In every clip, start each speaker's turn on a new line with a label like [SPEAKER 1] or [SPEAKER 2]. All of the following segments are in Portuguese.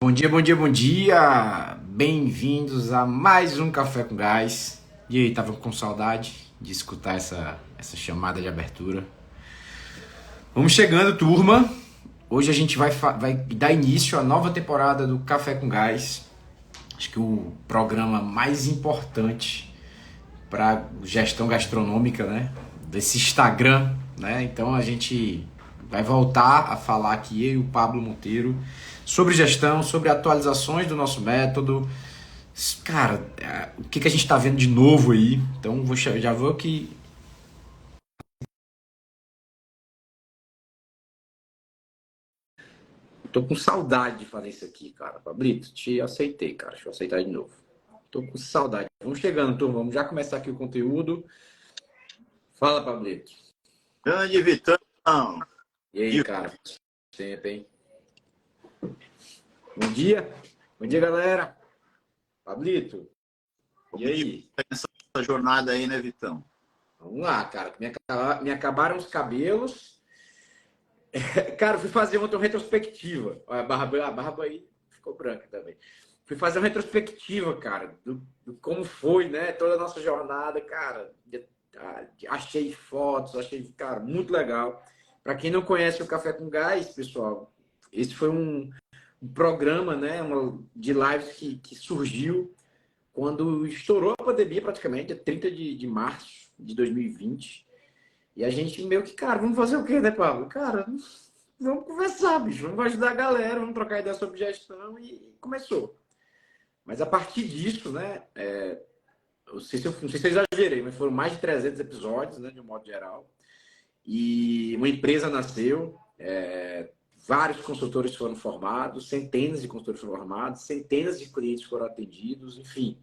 [SPEAKER 1] Bom dia, bom dia, bom dia! Bem-vindos a mais um Café com Gás. E aí, tava com saudade de escutar essa chamada de abertura? Vamos chegando, turma! Hoje a gente vai dar início à nova temporada do Café com Gás. Acho que o programa mais importante para gestão gastronômica, né? Desse Instagram, né? Então a gente vai voltar a falar aqui, eu e o Pablo Monteiro, sobre gestão, sobre atualizações do nosso método. Cara, o que a gente está vendo de novo aí? Então já vou que tô com saudade de fazer isso aqui, cara. Pablito, te aceitei, cara. Deixa eu aceitar de novo. Tô com saudade. Vamos chegando, turma. Vamos já começar aqui o conteúdo. Fala, Pablito.
[SPEAKER 2] Grande Vitão.
[SPEAKER 1] E aí, cara? Tempo, hein? Bom dia. Bom dia, galera. Pablito. E
[SPEAKER 2] Como de
[SPEAKER 1] aí?
[SPEAKER 2] essa jornada aí, né, Vitão?
[SPEAKER 1] Vamos lá, cara. Me acabaram os cabelos. Cara, eu fui fazer ontem uma retrospectiva. A barba aí ficou branca também. Fui fazer uma retrospectiva, cara, do como foi, né? Toda a nossa jornada, cara. Achei fotos, achei, cara, muito legal. Para quem não conhece o Café com Gás, pessoal, esse foi um programa, né? De lives que surgiu quando estourou a pandemia, praticamente, 30 de março de 2020. E a gente meio que, cara, vamos fazer o quê, né, Pablo? Cara, vamos conversar, bicho. Vamos ajudar a galera, vamos trocar ideia sobre gestão e começou. Mas a partir disso, né, não sei se eu exagerei, mas foram mais de 300 episódios, né, de um modo geral. E uma empresa nasceu, vários consultores foram formados, centenas de consultores foram formados, centenas de clientes foram atendidos, enfim.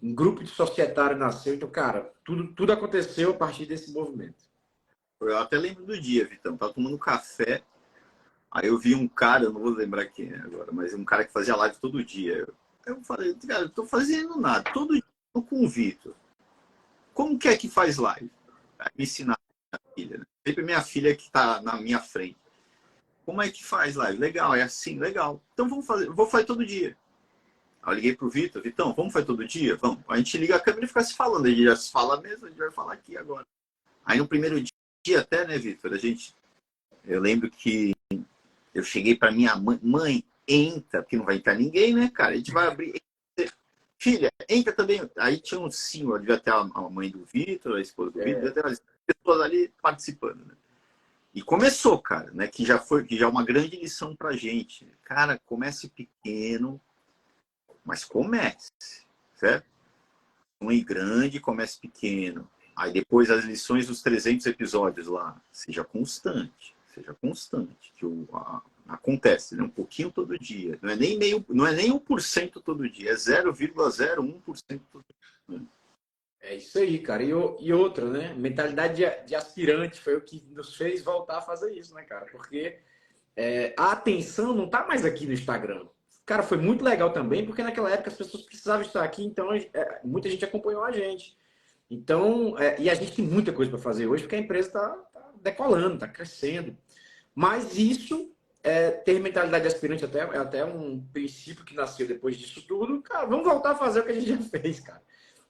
[SPEAKER 1] Um grupo de societário nasceu. Então, cara, tudo aconteceu a partir desse movimento.
[SPEAKER 2] Eu até lembro do dia, Vitão. Tava tomando café. Aí eu vi um cara, eu não vou lembrar quem é agora, mas um cara que fazia live todo dia. Eu falei, cara, eu tô fazendo nada. Todo dia eu convido. Como que é que faz live? Aí me ensinar a minha filha, né? Sempre minha filha que tá na minha frente. Como é que faz live? Legal, é assim, legal. Então vamos fazer, eu vou fazer todo dia. Aí eu liguei pro Vitor, Vitão, vamos fazer todo dia? Vamos. A gente liga a câmera e fica se falando. A gente já se fala mesmo, a gente vai falar aqui agora. Aí no primeiro dia até, né, Vitor, eu lembro que eu cheguei para minha mãe, entra, porque não vai entrar ninguém, né, cara? A gente vai abrir. Filha, entra também. Aí tinha um sim, devia ter a mãe do Vitor, a esposa do Vitor, devia ter umas pessoas ali participando, né? E começou, cara, né? Que já é uma grande lição pra gente. Cara, comece pequeno, mas comece, certo? Um e grande, comece pequeno. Aí depois as lições dos 300 episódios lá. Seja constante. Acontece, né? Um pouquinho todo dia. Não é nem meio, não é nem 1% todo dia, é 0,01% todo dia.
[SPEAKER 1] É isso aí, cara. E outra, né? Mentalidade de aspirante foi o que nos fez voltar a fazer isso, né, cara? Porque a atenção não tá mais aqui no Instagram. Cara, foi muito legal também, porque naquela época as pessoas precisavam estar aqui, então muita gente acompanhou a gente. Então, e a gente tem muita coisa para fazer hoje, porque a empresa está decolando, está crescendo. Mas isso, ter mentalidade de aspirante é até um princípio que nasceu depois disso tudo. Cara, vamos voltar a fazer o que a gente já fez, cara.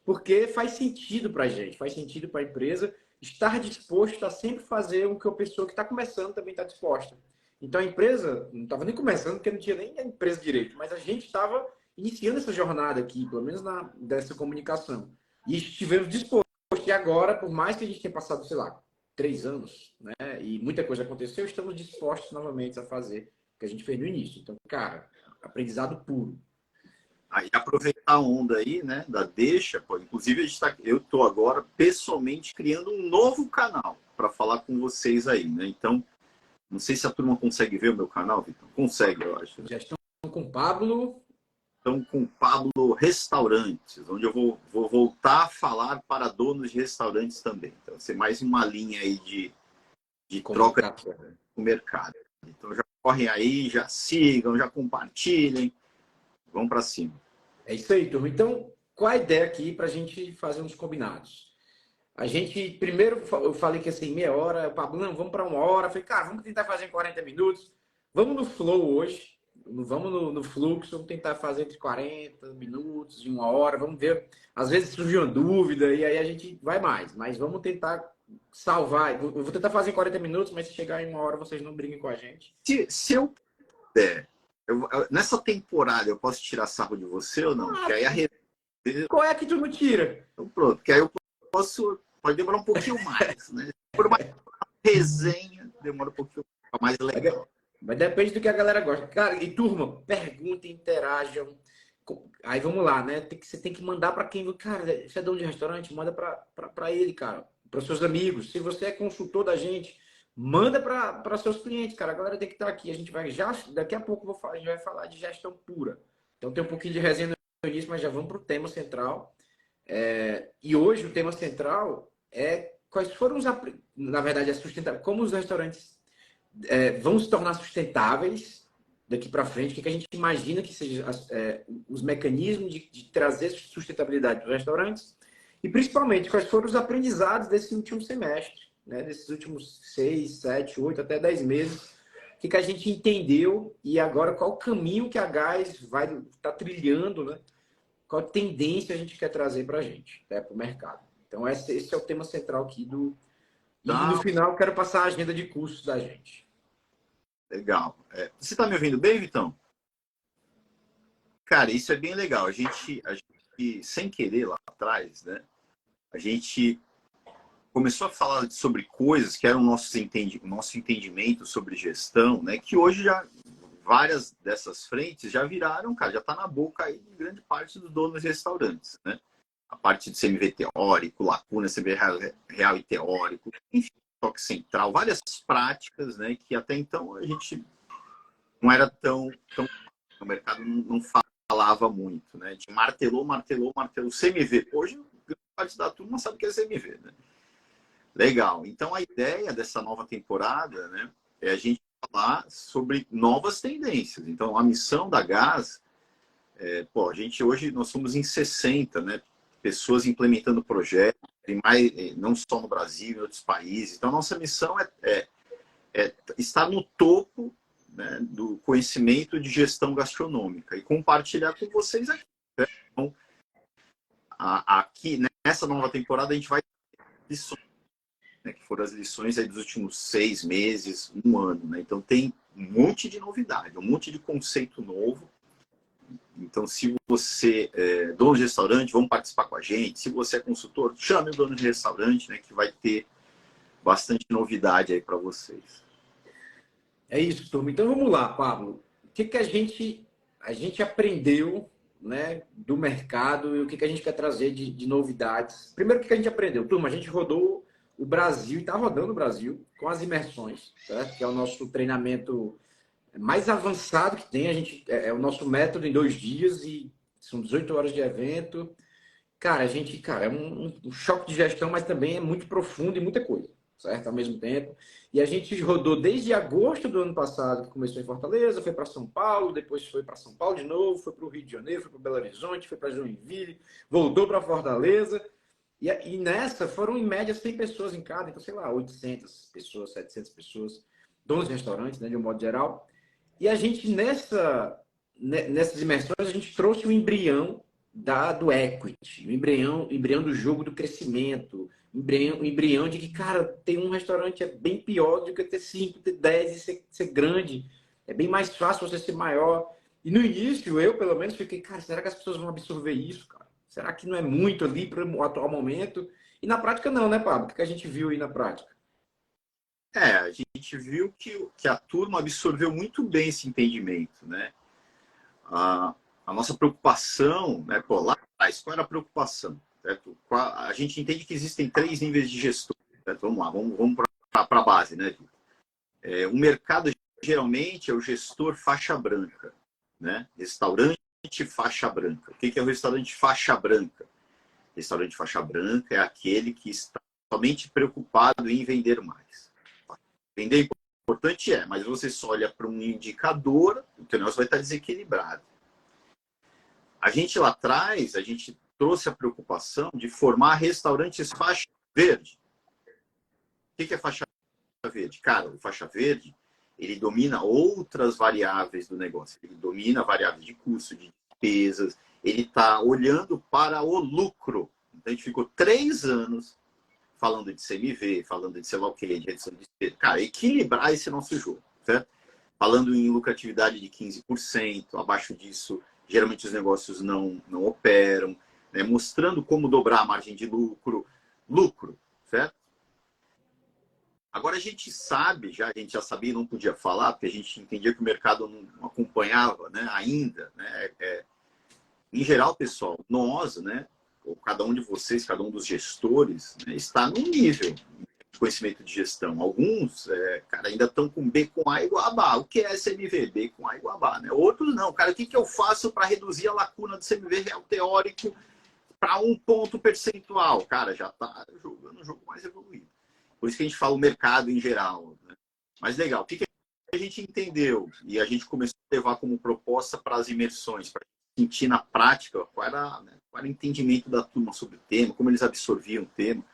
[SPEAKER 1] Porque faz sentido para a gente, faz sentido para a empresa estar disposto a sempre fazer o que a pessoa que está começando também está disposta. Então a empresa não estava nem começando, porque não tinha nem a empresa direito, mas a gente estava iniciando essa jornada aqui, pelo menos dessa comunicação. E estivemos dispostos. E agora, por mais que a gente tenha passado, sei lá, 3 anos, né, e muita coisa aconteceu, estamos dispostos novamente a fazer o que a gente fez no início. Então, cara, aprendizado puro.
[SPEAKER 2] Aí aproveitar a onda aí, né, da deixa, pô. Inclusive eu estou agora pessoalmente criando um novo canal para falar com vocês aí, né? Então, não sei se a turma consegue ver o meu canal, Vitor. Consegue, eu acho, né?
[SPEAKER 1] Já estão com o Pablo.
[SPEAKER 2] Então, com Pablo Restaurantes, onde eu vou voltar a falar para donos de restaurantes também. Então, vai ser mais uma linha aí de troca com o mercado. Então, já correm aí, já sigam, já compartilhem. Vamos para cima.
[SPEAKER 1] É isso aí, turma. Então, qual a ideia aqui para a gente fazer uns combinados? A gente, primeiro, eu falei que assim, meia hora, o Pablo, não, vamos para 1 hora. Eu falei, cara, vamos tentar fazer em 40 minutos. Vamos no flow hoje. vamos no fluxo, vamos tentar fazer entre 40 minutos e 1 hora, vamos ver. Às vezes surge uma dúvida e aí a gente vai mais, mas vamos tentar salvar. Eu vou tentar fazer em 40 minutos, mas se chegar em 1 hora, vocês não briguem com a gente.
[SPEAKER 2] Se eu puder, nessa temporada eu posso tirar sarro de você ou não? Que aí
[SPEAKER 1] qual é que tu não tira?
[SPEAKER 2] Então pronto, que aí eu pode demorar um pouquinho mais, né? Por uma resenha, demora um pouquinho mais legal.
[SPEAKER 1] Mas depende do que a galera gosta. Cara, e turma, perguntem, interajam. Aí vamos lá, né? Você tem que mandar para quem. Cara, você é dono de restaurante? Manda para ele, cara. Para os seus amigos. Se você é consultor da gente, manda para seus clientes, cara. A galera tem que estar aqui. A gente vai já. Daqui a pouco a gente vai falar de gestão pura. Então tem um pouquinho de resenha no início, mas já vamos para o tema central. E hoje o tema central é quais foram os. Na verdade, é sustentável. Como os restaurantes vão se tornar sustentáveis daqui para frente, o que a gente imagina que sejam os mecanismos de trazer sustentabilidade para os restaurantes e, principalmente, quais foram os aprendizados desse último semestre, né? Desses últimos 6, 7, 8, até 10 meses, o que a gente entendeu e agora qual o caminho que a Gás vai estar trilhando, né? Qual tendência a gente quer trazer para a gente, né? Para o mercado. Então, esse é o tema central aqui do... E no final, quero passar a agenda de cursos da gente.
[SPEAKER 2] Legal. Você está me ouvindo bem, Vitão? Cara, isso é bem legal. A gente sem querer lá atrás, né? A gente começou a falar sobre coisas que eram o nosso entendimento sobre gestão, né? Que hoje já várias dessas frentes já viraram, cara, já está na boca aí de grande parte dos donos de restaurantes, né? A parte de CMV teórico, lacuna, CMV real e teórico, enfim, toque central, várias práticas, né, que até então a gente não era tão o mercado não falava muito, né? A gente martelou CMV. Hoje, grande parte da turma sabe o que é CMV, né? Legal. Então, a ideia dessa nova temporada, né, é a gente falar sobre novas tendências. Então, a missão da Gás, a gente hoje, nós somos em 60, né? Pessoas implementando projetos, não só no Brasil, em outros países. Então, a nossa missão é estar no topo, né, do conhecimento de gestão gastronômica e compartilhar com vocês aqui. Né? Então, aqui, nessa nova temporada, a gente vai lições, né, que foram as lições aí dos últimos 6 meses, 1 ano. Né? Então, tem um monte de novidade, um monte de conceito novo. Então, se você é dono de restaurante, vamos participar com a gente. Se você é consultor, chame o dono de restaurante, né, que vai ter bastante novidade aí para vocês.
[SPEAKER 1] É isso, turma. Então, vamos lá, Pablo. O que a gente aprendeu, né, do mercado e o que a gente quer trazer de novidades? Primeiro, o que a gente aprendeu? Turma, a gente rodou o Brasil e está rodando o Brasil com as imersões, certo? Que é o nosso treinamento mais avançado que tem. A gente é o nosso método em 2 dias e são 18 horas de evento. Cara, é um choque de gestão, mas também é muito profundo e muita coisa, certo? Ao mesmo tempo. E a gente rodou desde agosto do ano passado, que começou em Fortaleza, foi para São Paulo, depois foi para São Paulo de novo, foi para o Rio de Janeiro, foi para Belo Horizonte, foi para Joinville, voltou para Fortaleza. E nessa foram em média 100 pessoas em cada, então sei lá, 800 pessoas, 700 pessoas, donos de restaurantes, né, de um modo geral. E a gente, nessas imersões, a gente trouxe o embrião do equity, o embrião do jogo do crescimento, o embrião de que, cara, ter um restaurante é bem pior do que ter 5, ter 10 e ser grande. É bem mais fácil você ser maior. E no início, eu, pelo menos, fiquei, cara, será que as pessoas vão absorver isso, cara? Será que não é muito ali para o atual momento? E na prática não, né, Pablo? O que a gente viu aí na prática?
[SPEAKER 2] A gente viu que a turma absorveu muito bem esse entendimento, né? A nossa preocupação, né? Lá atrás, qual era a preocupação? Certo? A gente entende que existem 3 níveis de gestor. Certo? Vamos lá, vamos para a base, né? O mercado geralmente é o gestor faixa branca, né? Restaurante faixa branca. O que é o restaurante faixa branca? Restaurante faixa branca é aquele que está somente preocupado em vender mais. Vender importante mas você só olha para um indicador, o teu negócio vai estar desequilibrado. A gente lá atrás, a gente trouxe a preocupação de formar restaurantes faixa verde. O que é faixa verde? Cara, o faixa verde, ele domina outras variáveis do negócio. Ele domina variáveis de custo, de despesas, ele está olhando para o lucro. Então, a gente ficou 3 anos falando de CMV, falando de sei lá o quê, de redução de despesa. Cara, equilibrar esse nosso jogo, certo? Falando em lucratividade de 15%, abaixo disso, geralmente os negócios não operam, né? Mostrando como dobrar a margem de lucro, certo? Agora a gente sabe, a gente já sabia e não podia falar, porque a gente entendia que o mercado não acompanhava, né, ainda. Né? Em geral, pessoal, nós, né, ou cada um de vocês, cada um dos gestores, né, está num nível de conhecimento de gestão. Alguns, cara, ainda estão com B com A igual a B. O que é CMV? B com A igual a B. Né? Outros não. Cara, o que eu faço para reduzir a lacuna do CMV real teórico para 1 ponto percentual? Cara, já está jogando um jogo mais evoluído. Por isso que a gente fala o mercado em geral. Né? Mas legal, o que a gente entendeu? E a gente começou a levar como proposta para as imersões, para sentir na prática qual era o entendimento da turma sobre o tema, como eles absorviam o tema,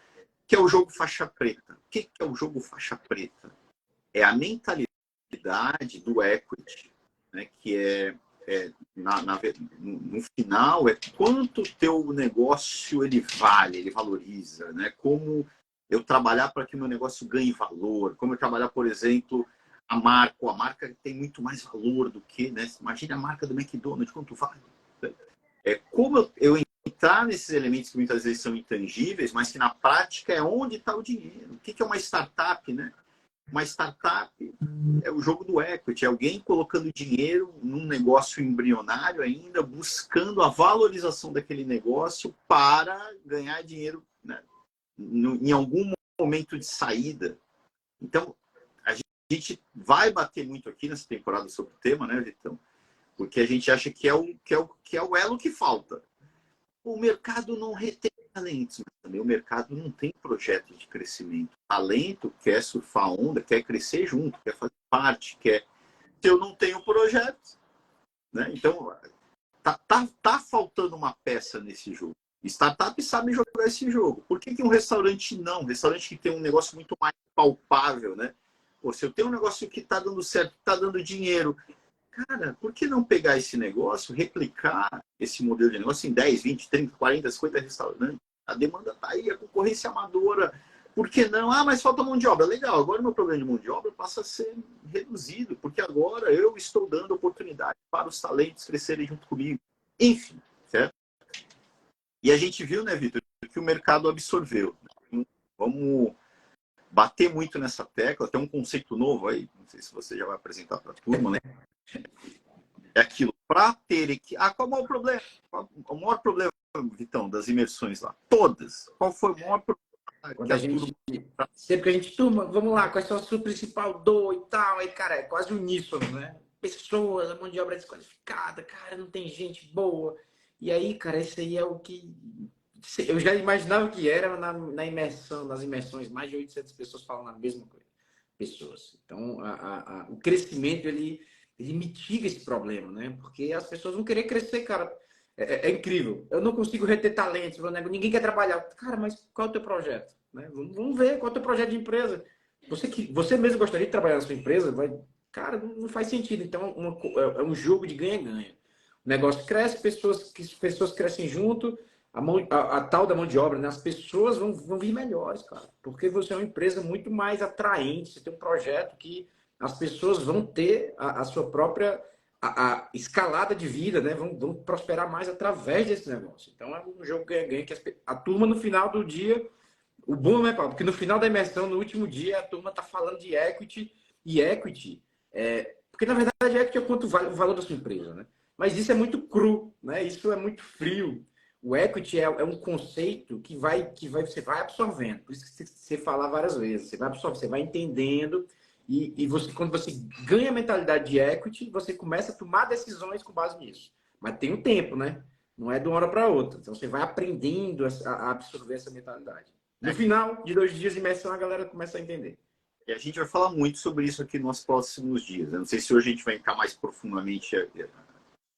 [SPEAKER 2] que é o jogo faixa preta. O que é o jogo faixa preta? É a mentalidade do equity, né? Que no final, é quanto o teu negócio ele vale, ele valoriza, né? Como eu trabalhar para que o meu negócio ganhe valor, como eu trabalhar, por exemplo, a marca tem muito mais valor do que, né? Imagina a marca do McDonald's, quanto vale? Como eu entrar nesses elementos que muitas vezes são intangíveis, mas que na prática é onde está o dinheiro. O que é uma startup, né? Uma startup é o jogo do equity, é alguém colocando dinheiro num negócio embrionário ainda, buscando a valorização daquele negócio para ganhar dinheiro, né, em algum momento de saída. Então, a gente vai bater muito aqui nessa temporada sobre o tema, né, Vitão? Porque a gente acha que é o elo que falta. O mercado não retém talentos, mas também o mercado não tem projeto de crescimento. Talento quer surfar a onda, quer crescer junto, quer fazer parte, quer... Se eu não tenho projeto, né? Então, tá faltando uma peça nesse jogo. Startups sabem jogar esse jogo. Por que um restaurante não? Um restaurante que tem um negócio muito mais palpável, né? Pô, se eu tenho um negócio que está dando certo, que está dando dinheiro, cara, por que não pegar esse negócio, replicar esse modelo de negócio em 10, 20, 30, 40, 50 restaurantes? A demanda está aí, a concorrência amadora. Por que não? Ah, mas falta mão de obra. Legal, agora o meu problema de mão de obra passa a ser reduzido, porque agora eu estou dando oportunidade para os talentos crescerem junto comigo. Enfim, certo? E a gente viu, né, Vitor, que o mercado absorveu. Vamos bater muito nessa tecla. Tem um conceito novo aí, não sei se você já vai apresentar para a turma, né? É aquilo, para ter... qual é o problema? O maior problema, Vitão, das imersões lá? Todas. Qual foi o maior problema?
[SPEAKER 1] Quando a gente... Sempre que a gente, turma, vamos lá, qual é a sua principal dor e tal? Aí, cara, é quase uníssono, né? Pessoas, a mão de obra desqualificada, cara, não tem gente boa. E aí, cara, esse aí é o que... Eu já imaginava que era na imersão, nas imersões, mais de 800 pessoas falando a mesma coisa. Pessoas. Então, o crescimento, ele mitiga esse problema, né? Porque as pessoas vão querer crescer, cara. É incrível. Eu não consigo reter talentos, ninguém quer trabalhar. Cara, mas qual é o teu projeto? Né? Vamos ver qual é o teu projeto de empresa. Você mesmo gostaria de trabalhar na sua empresa? Cara, não faz sentido. Então, é um jogo de ganha-ganha. O negócio cresce, pessoas crescem junto, a tal da mão de obra, né? As pessoas vão vir melhores, cara. Porque você é uma empresa muito mais atraente, você tem um projeto que as pessoas vão ter a sua própria escalada de vida, né? Vão prosperar mais através desse negócio. Então é um jogo ganha-ganha que a turma no final do dia, o bom, né, Paulo? Porque no final da imersão, no último dia, a turma tá falando de equity e equity. Porque na verdade equity é quanto vale o valor da sua empresa, né? Mas isso é muito cru, né? Isso é muito frio. O equity é um conceito que você vai absorvendo. Por isso que você fala várias vezes. Você vai absorvendo, você vai entendendo. E quando você ganha a mentalidade de equity, você começa a tomar decisões com base nisso. Mas tem um tempo, né? Não é de uma hora para outra. Então você vai aprendendo a absorver essa mentalidade. No final de 2 dias de imersão, a galera começa a entender.
[SPEAKER 2] E a gente vai falar muito sobre isso aqui nos próximos dias. Eu não sei se hoje a gente vai entrar mais profundamente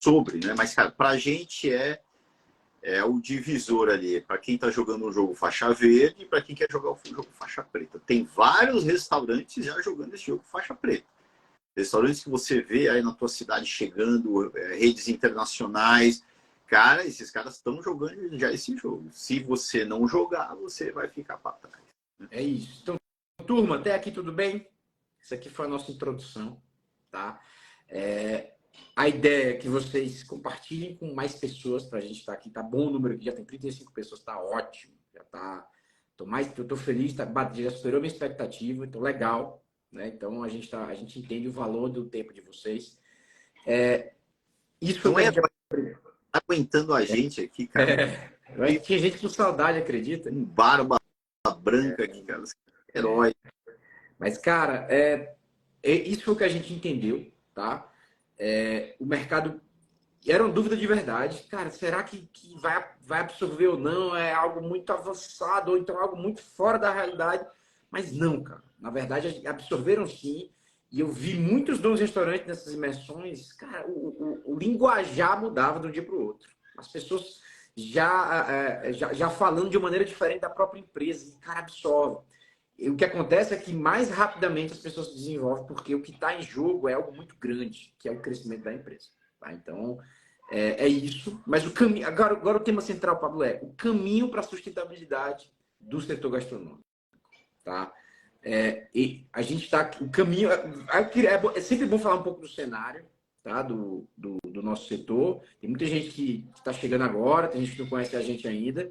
[SPEAKER 2] sobre, né? Mas, cara, para a gente é o divisor ali, para quem está jogando um jogo faixa verde e para quem quer jogar o jogo faixa preta. Tem vários restaurantes já jogando esse jogo faixa preta. Restaurantes que você vê aí na tua cidade chegando, redes internacionais. Cara, esses caras estão jogando já esse jogo. Se você não jogar, você vai ficar para trás.
[SPEAKER 1] É isso. Então, turma, até aqui tudo bem? Isso aqui foi a nossa introdução, tá? A ideia é que vocês compartilhem com mais pessoas para a gente estar aqui. Tá bom o número aqui, já tem 35 pessoas, tá ótimo. Já tá. Eu tô feliz, já superou minha expectativa, então legal, né? Então a gente entende o valor do tempo de vocês. Isso foi o que a gente
[SPEAKER 2] aguentando a gente aqui, cara.
[SPEAKER 1] Tinha gente com saudade, acredita?
[SPEAKER 2] Um barba branca aqui, cara. Herói.
[SPEAKER 1] Mas, cara, isso foi o que a gente entendeu, tá? O mercado era uma dúvida de verdade. Cara, será que vai absorver ou não? É algo muito avançado ou então algo muito fora da realidade? Mas não, cara. Na verdade, absorveram sim. E eu vi muitos donos de restaurantes nessas imersões. Cara, o linguajar mudava de um dia para o outro. As pessoas já falando de uma maneira diferente da própria empresa. E, cara, absorve. E o que acontece é que mais rapidamente as pessoas se desenvolvem, porque o que está em jogo é algo muito grande, que é o crescimento da empresa. Tá? Então, é isso. Mas o caminho. Agora o tema central, Pablo, é o caminho para a sustentabilidade do setor gastronômico. Tá? E a gente está. O caminho. É sempre bom falar um pouco do cenário, tá? Do nosso setor. Tem muita gente que está chegando agora, tem gente que não conhece a gente ainda.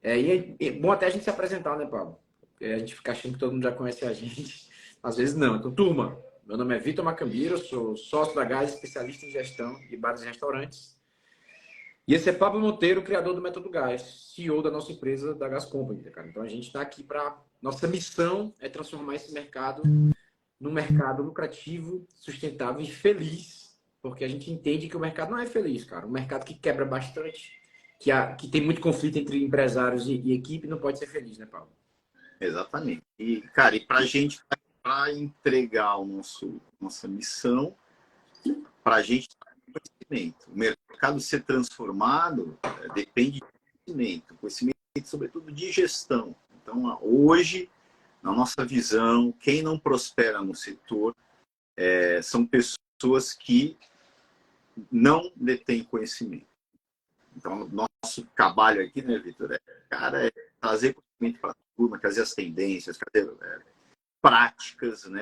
[SPEAKER 1] E é bom até a gente se apresentar, né, Pablo? A gente fica achando que todo mundo já conhece a gente. Às vezes não. Então, turma, meu nome é Vitor Macambira, eu sou sócio da Gás, especialista em gestão de bares e restaurantes. E esse é Pablo Monteiro, criador do Método Gás, CEO da nossa empresa, da Gas Company, cara. Então, a gente está aqui para... Nossa missão é transformar esse mercado num mercado lucrativo, sustentável e feliz, porque a gente entende que o mercado não é feliz, cara. Um mercado que quebra bastante, que tem muito conflito entre empresários e equipe, não pode ser feliz, né, Paulo?
[SPEAKER 2] Exatamente. E, cara, e para a gente, para entregar nossa missão, para a gente conhecimento. O mercado ser transformado depende de conhecimento, sobretudo de gestão. Então, hoje, na nossa visão, quem não prospera no setor são pessoas que não detêm conhecimento. Então, nosso trabalho aqui, né, Vitor, é trazer conhecimento para a turma, trazer as tendências, trazer práticas, né?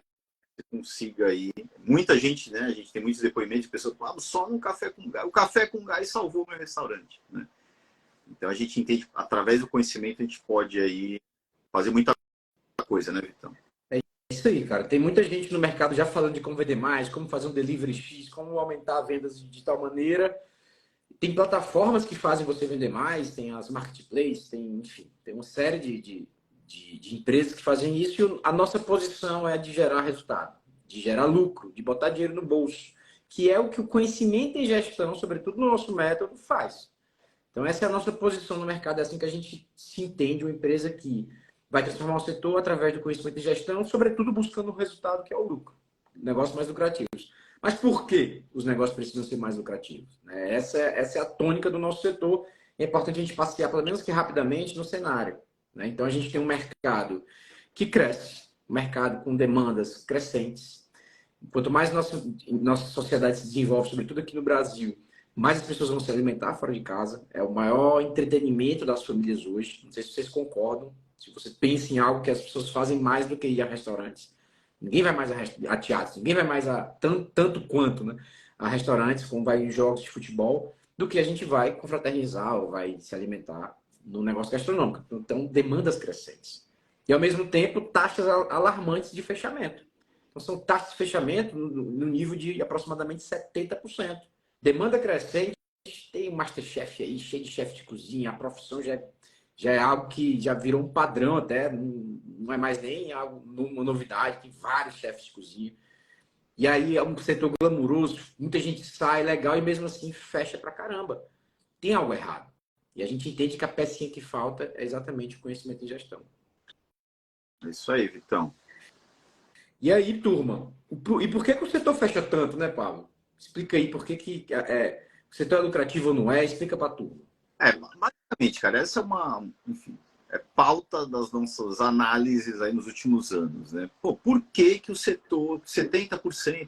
[SPEAKER 2] Você consiga aí. Muita gente, né? A gente tem muitos depoimentos de pessoas que falam, só no café com gás. O café com gás salvou meu restaurante, né? Então, a gente entende, através do conhecimento, a gente pode aí fazer muita coisa, né, Vitão?
[SPEAKER 1] É isso aí, cara. Tem muita gente no mercado já falando de como vender mais, como fazer um delivery X, como aumentar vendas de tal maneira. Tem plataformas que fazem você vender mais, tem as marketplaces, enfim, tem uma série de empresas que fazem isso e a nossa posição é de gerar resultado, de gerar lucro, de botar dinheiro no bolso, que é o que o conhecimento em gestão, sobretudo no nosso método, faz. Então essa é a nossa posição no mercado, é assim que a gente se entende, uma empresa que vai transformar o setor através do conhecimento em gestão, sobretudo buscando o resultado que é o lucro, negócios mais lucrativos. Mas por que os negócios precisam ser mais lucrativos? Essa é a tônica do nosso setor. É importante a gente passear, pelo menos que rapidamente, no cenário. Então, a gente tem um mercado que cresce, um mercado com demandas crescentes. Quanto mais nossa sociedade se desenvolve, sobretudo aqui no Brasil, mais as pessoas vão se alimentar fora de casa. É o maior entretenimento das famílias hoje. Não sei se vocês concordam. Se você pensa em algo que as pessoas fazem mais do que ir a restaurantes. Ninguém vai mais a teatro, ninguém vai mais tanto quanto, né, a restaurantes, como vai em jogos de futebol, do que a gente vai confraternizar ou vai se alimentar no negócio gastronômico. Então, demandas crescentes. E, ao mesmo tempo, taxas alarmantes de fechamento. Então, são taxas de fechamento no nível de aproximadamente 70%. Demanda crescente, tem um Masterchef aí, cheio de chefe de cozinha, a profissão já é algo que já virou um padrão até, não é mais nem algo, uma novidade, tem vários chefes de cozinha. E aí é um setor glamuroso, muita gente sai legal e mesmo assim fecha pra caramba. Tem algo errado. E a gente entende que a pecinha que falta é exatamente o conhecimento em gestão.
[SPEAKER 2] É isso aí, Vitão.
[SPEAKER 1] E aí, turma, e por que o setor fecha tanto, né, Pablo? Explica aí por que o setor é lucrativo ou não é, explica pra turma.
[SPEAKER 2] Basicamente, cara, essa é uma, enfim, pauta das nossas análises aí nos últimos anos, né? Pô, por que o setor, 70%,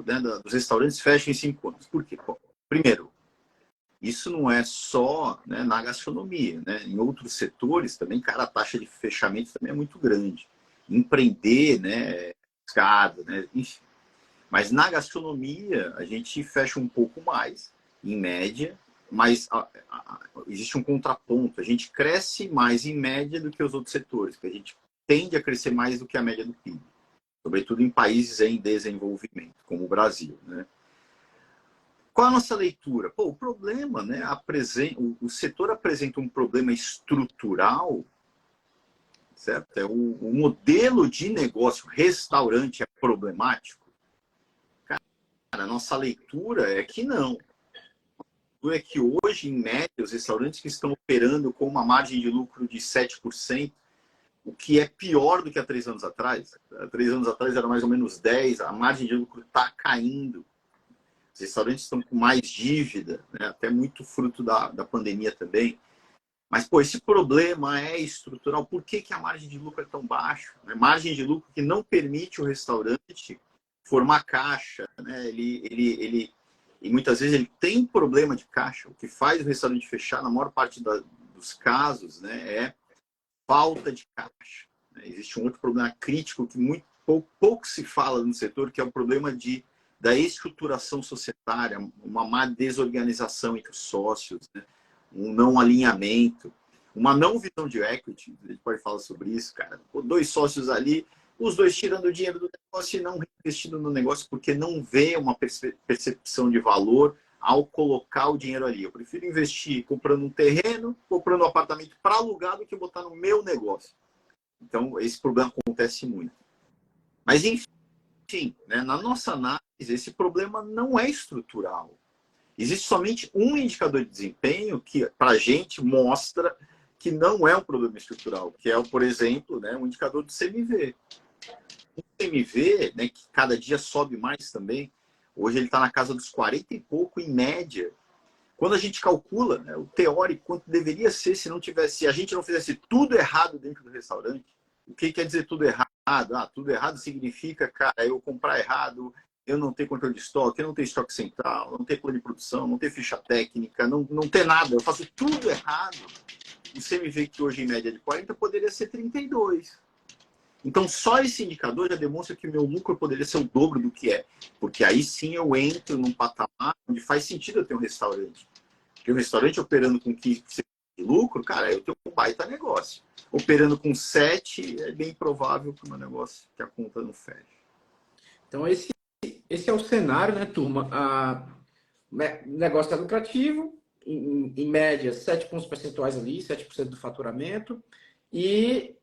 [SPEAKER 2] né, dos restaurantes fecha em 5 anos. Por quê? Bom, primeiro, isso não é só, né, na gastronomia, né? Em outros setores também, cara, a taxa de fechamento também é muito grande. Empreender, né, é escada, né, enfim. Mas na gastronomia, a gente fecha um pouco mais, em média, mas existe um contraponto. A gente cresce mais em média do que os outros setores, que a gente tende a crescer mais do que a média do PIB, sobretudo em países em desenvolvimento, como o Brasil, né? Qual a nossa leitura? Pô, o problema, né, o setor apresenta um problema estrutural, certo? O modelo de negócio restaurante é problemático. Cara, a nossa leitura é que não. É que hoje, em média, os restaurantes que estão operando com uma margem de lucro de 7%, o que é pior do que há 3 anos atrás. Há 3 anos atrás era mais ou menos 10%, a margem de lucro está caindo. Os restaurantes estão com mais dívida, né? Até muito fruto da pandemia também. Mas, pô, esse problema é estrutural. Por que a margem de lucro é tão baixa? Né? Margem de lucro que não permite o restaurante formar caixa, né? E muitas vezes ele tem problema de caixa. O que faz o restaurante fechar, na maior parte dos casos, né, é falta de caixa. Né? Existe um outro problema crítico que muito pouco se fala no setor, que é o problema da estruturação societária, uma má desorganização entre os sócios, né? Um não alinhamento, uma não visão de equity. A gente pode falar sobre isso, cara. 2 sócios ali, os 2 tirando dinheiro do negócio e não reinvestindo no negócio porque não vê uma percepção de valor ao colocar o dinheiro ali. Eu prefiro investir comprando um terreno, comprando um apartamento para alugar do que botar no meu negócio. Então, esse problema acontece muito. Mas, enfim, né, na nossa análise, esse problema não é estrutural. Existe somente um indicador de desempenho que, para a gente, mostra que não é um problema estrutural, que é, por exemplo, né, um indicador do CMV. O CMV, né, que cada dia sobe mais também, hoje ele está na casa dos 40 e pouco em média. Quando a gente calcula, né, o teórico, quanto deveria ser se a gente não fizesse tudo errado dentro do restaurante. O que quer dizer tudo errado? Tudo errado significa, cara, eu comprar errado, eu não ter controle de estoque, eu não ter estoque central, não ter plano de produção, não ter ficha técnica, não ter nada. Eu faço tudo errado. O CMV, que hoje em média é de 40, poderia ser 32. Então, só esse indicador já demonstra que o meu lucro poderia ser o dobro do que é. Porque aí sim eu entro num patamar onde faz sentido eu ter um restaurante. Porque um restaurante operando com 15% de lucro, cara, eu tenho um baita negócio. Operando com 7, é bem provável que o meu negócio, que a conta não feche.
[SPEAKER 1] Então, esse é o cenário, né, turma? O negócio é lucrativo, em média, 7 pontos percentuais ali, 7% do faturamento, e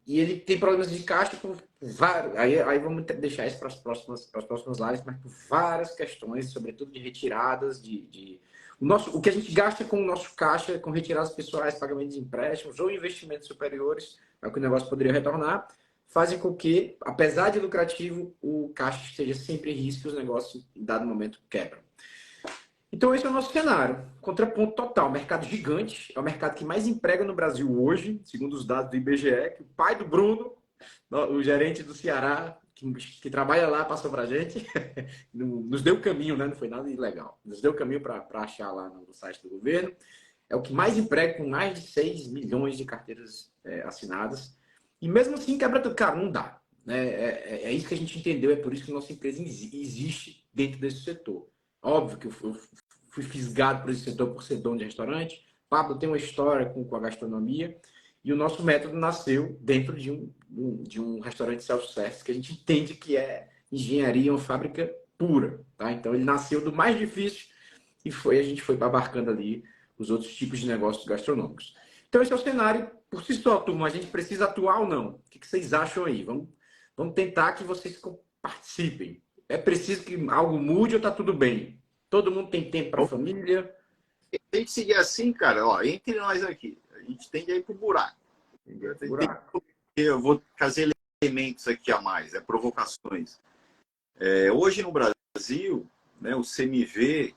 [SPEAKER 1] ele tem problemas de caixa por vários. Aí vamos deixar isso para as próximas lives, mas por várias questões, sobretudo de retiradas, o que a gente gasta com o nosso caixa, com retiradas pessoais, pagamentos de empréstimos ou investimentos superiores, é o que o negócio poderia retornar, fazem com que, apesar de lucrativo, o caixa esteja sempre em risco e os negócios, em dado momento, quebram. Então, esse é o nosso cenário. Contraponto total. Mercado gigante. É o mercado que mais emprega no Brasil hoje, segundo os dados do IBGE, que o pai do Bruno, o gerente do Ceará, que trabalha lá, passou para a gente, nos deu caminho, né? Não foi nada ilegal. Nos deu caminho para achar lá no site do governo. É o que mais emprega, com mais de 6 milhões de carteiras assinadas. E mesmo assim, quebra tudo. Cara, não dá. Né? É isso que a gente entendeu. É por isso que nossa empresa existe dentro desse setor. Óbvio que eu fui fisgado por esse setor por ser dono de restaurante. Pablo tem uma história com a gastronomia. E o nosso método nasceu dentro de um restaurante self-service, que a gente entende que é engenharia, uma fábrica pura. Tá? Então, ele nasceu do mais difícil e a gente foi abarcando ali os outros tipos de negócios gastronômicos. Então, esse é o cenário por si só, turma. A gente precisa atuar ou não? O que vocês acham aí? Vamos tentar que vocês participem. É preciso que algo mude ou está tudo bem? Todo mundo tem tempo para a família?
[SPEAKER 2] Se a gente seguir assim, cara, ó, entre nós aqui, a gente tende a ir pro buraco. Eu vou trazer elementos aqui a mais, provocações. Hoje no Brasil, né, o CMV,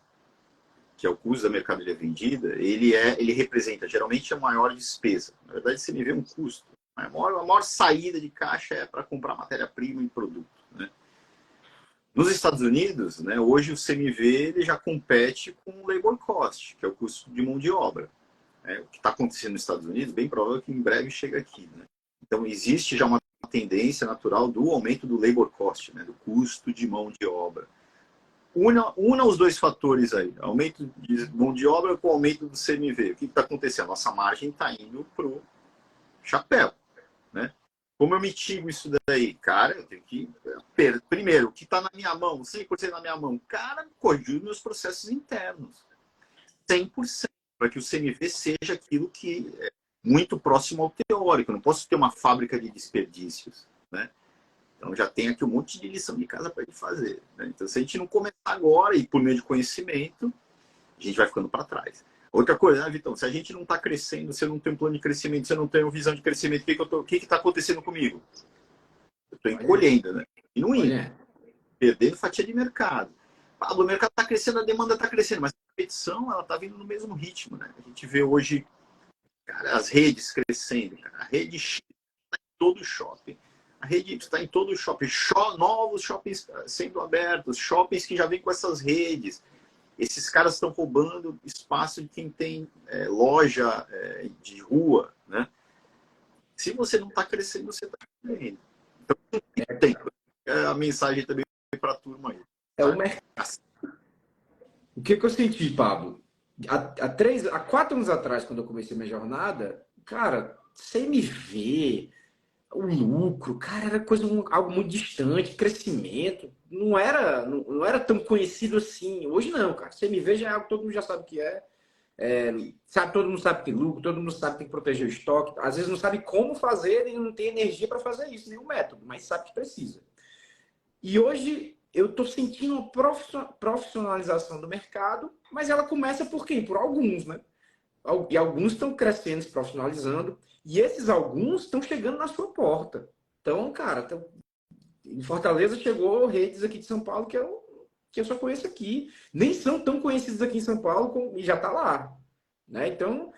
[SPEAKER 2] que é o custo da mercadoria vendida, ele representa geralmente a maior despesa. Na verdade, o CMV é um custo. A maior saída de caixa é para comprar matéria-prima e produto. Né? Nos Estados Unidos, né, hoje o CMV ele já compete com o labor cost, que é o custo de mão de obra. O que está acontecendo nos Estados Unidos, bem provável que em breve chega aqui. Né? Então, existe já uma tendência natural do aumento do labor cost, né, do custo de mão de obra. Una os dois fatores aí, aumento de mão de obra com aumento do CMV. O que está acontecendo? Nossa margem está indo para o chapéu. Né? Como eu mitigo isso daí? Cara, eu tenho que... Primeiro, o que está na minha mão, 100% na minha mão, cara, corrigir meus processos internos. 100%, para que o CMV seja aquilo que é muito próximo ao teórico. Eu não posso ter uma fábrica de desperdícios. Né? Então já tem aqui um monte de lição de casa para ele fazer. Né? Então, se a gente não começar agora e por meio de conhecimento, a gente vai ficando para trás. Outra coisa, né, Vitão? Se a gente não está crescendo, se eu não tenho um plano de crescimento, se eu não tenho visão de crescimento, o que está acontecendo comigo? Eu estou encolhendo, né? E não indo. Perdendo fatia de mercado. O mercado está crescendo, a demanda está crescendo, mas a competição ela está vindo no mesmo ritmo. Né? A gente vê hoje, cara, as redes crescendo. Cara. A rede está em todo o shopping. A rede está em todo o shopping. Novos shoppings sendo abertos, shoppings que já vêm com essas redes. Esses caras estão roubando espaço de quem tem loja de rua. Né? Se você não está crescendo, você está perdendo. Então, tem a mensagem também para a turma aí.
[SPEAKER 1] O mercado. O que eu senti, Pablo? Há 4 anos atrás, quando eu comecei minha jornada, cara, CMV, o lucro, cara, era algo muito distante, crescimento, não era tão conhecido assim. Hoje não, cara. CMV já é algo que todo mundo já sabe o que é. Todo mundo sabe que tem lucro, todo mundo sabe que tem que proteger o estoque. Às vezes não sabe como fazer e não tem energia para fazer isso, nenhum método, mas sabe que precisa. E hoje eu estou sentindo uma profissionalização do mercado, mas ela começa por quem? Por alguns, né? E alguns estão crescendo, se profissionalizando, e esses alguns estão chegando na sua porta. Então, cara, em Fortaleza chegou redes aqui de São Paulo que eu só conheço aqui. Nem são tão conhecidos aqui em São Paulo e já está lá. Né? Então,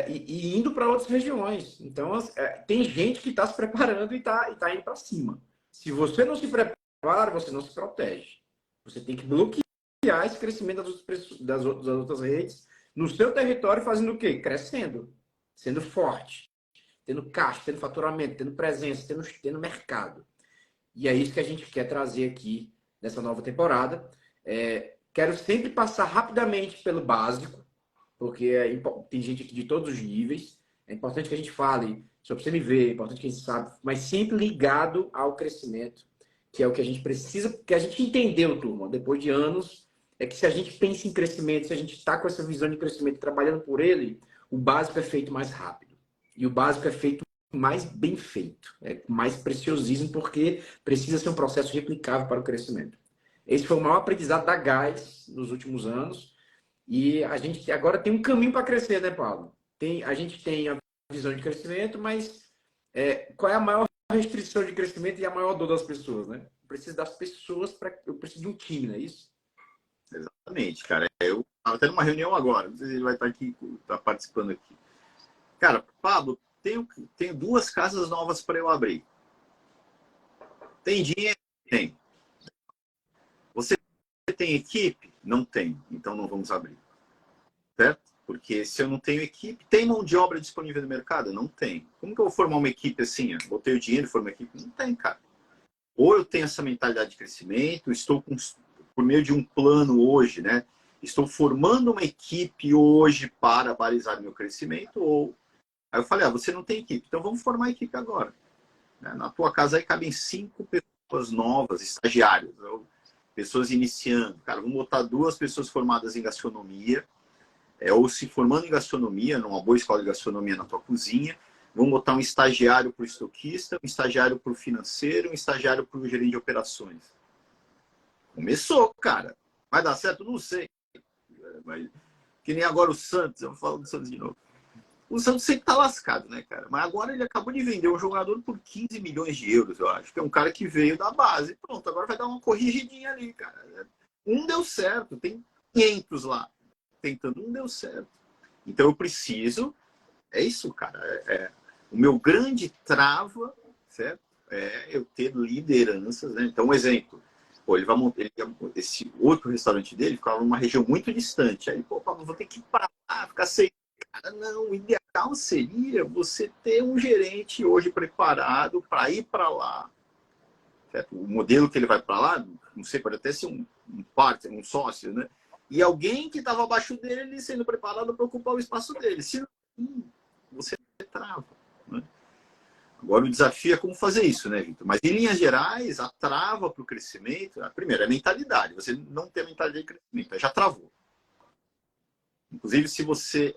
[SPEAKER 1] e indo para outras regiões. Então, tem gente que está se preparando e está indo para cima. Se você não se prepara, você não se protege. Você tem que bloquear esse crescimento das outras redes no seu território, fazendo o quê? Crescendo, sendo forte, tendo caixa, tendo faturamento, tendo presença, tendo mercado. E é isso que a gente quer trazer aqui nessa nova temporada. Quero sempre passar rapidamente pelo básico, porque tem gente aqui de todos os níveis. É importante que a gente fale sobre CMV, é importante que a gente saiba, mas sempre ligado ao crescimento, que é o que a gente precisa, que a gente entendeu, turma, depois de anos, é que se a gente pensa em crescimento, se a gente está com essa visão de crescimento trabalhando por ele, o básico é feito mais rápido. E o básico é feito mais bem feito, mais preciosismo, porque precisa ser um processo replicável para o crescimento. Esse foi o maior aprendizado da Gás nos últimos anos, e a gente agora tem um caminho para crescer, né, Paulo? A gente tem a visão de crescimento, mas qual é a maior restrição de crescimento e a maior dor das pessoas, né? Eu preciso das pessoas, eu preciso de um time, não é isso?
[SPEAKER 2] Exatamente, cara. Eu estava tendo uma reunião agora, não sei se ele vai estar aqui, tá participando aqui. Cara, Pablo, tenho 2 casas novas para eu abrir. Tem dinheiro? Tem. Você tem equipe? Não tem. Então não vamos abrir. Certo? Porque se eu não tenho equipe, tem mão de obra disponível no mercado? Não tem. Como que eu vou formar uma equipe assim? Botei o dinheiro e formei uma equipe? Não tem, cara. Ou eu tenho essa mentalidade de crescimento, por meio de um plano hoje, né? Estou formando uma equipe hoje para balizar meu crescimento, ou... Aí eu falei, você não tem equipe, então vamos formar a equipe agora. Na tua casa aí cabem 5 pessoas novas, estagiários, pessoas iniciando. Cara, vamos botar 2 pessoas formadas em gastronomia, ou se formando em gastronomia, numa boa escola de gastronomia na tua cozinha. Vamos botar um estagiário para o estoquista, um estagiário para o financeiro, um estagiário para o gerente de operações. Começou, cara. Vai dar certo? Não sei. Mas, que nem agora o Santos, eu falo do Santos de novo. O Santos sempre tá lascado, né, cara? Mas agora ele acabou de vender um jogador por 15 milhões de euros, eu acho. Que é um cara que veio da base. Pronto, agora vai dar uma corrigidinha ali, cara. Um deu certo, tem 500 lá. Tentando, não deu certo. Então eu preciso... É isso, cara. O meu grande trava, certo? É eu ter lideranças, né? Então, um exemplo. Pô, esse outro restaurante dele ficava numa região muito distante. Aí, pô, Pablo, vou ter que ir para lá, ficar sem. Cara, não, o ideal seria você ter um gerente hoje preparado para ir para lá. Certo? O modelo que ele vai para lá, não sei, pode até ser um partner, um sócio, né? E alguém que estava abaixo dele sendo preparado para ocupar o espaço dele. Se não, você trava. Né? Agora, o desafio é como fazer isso, né, Vitor? Mas, em linhas gerais, a trava para o crescimento, primeiro, é a mentalidade. Você não tem a mentalidade de crescimento, já travou. Inclusive, se você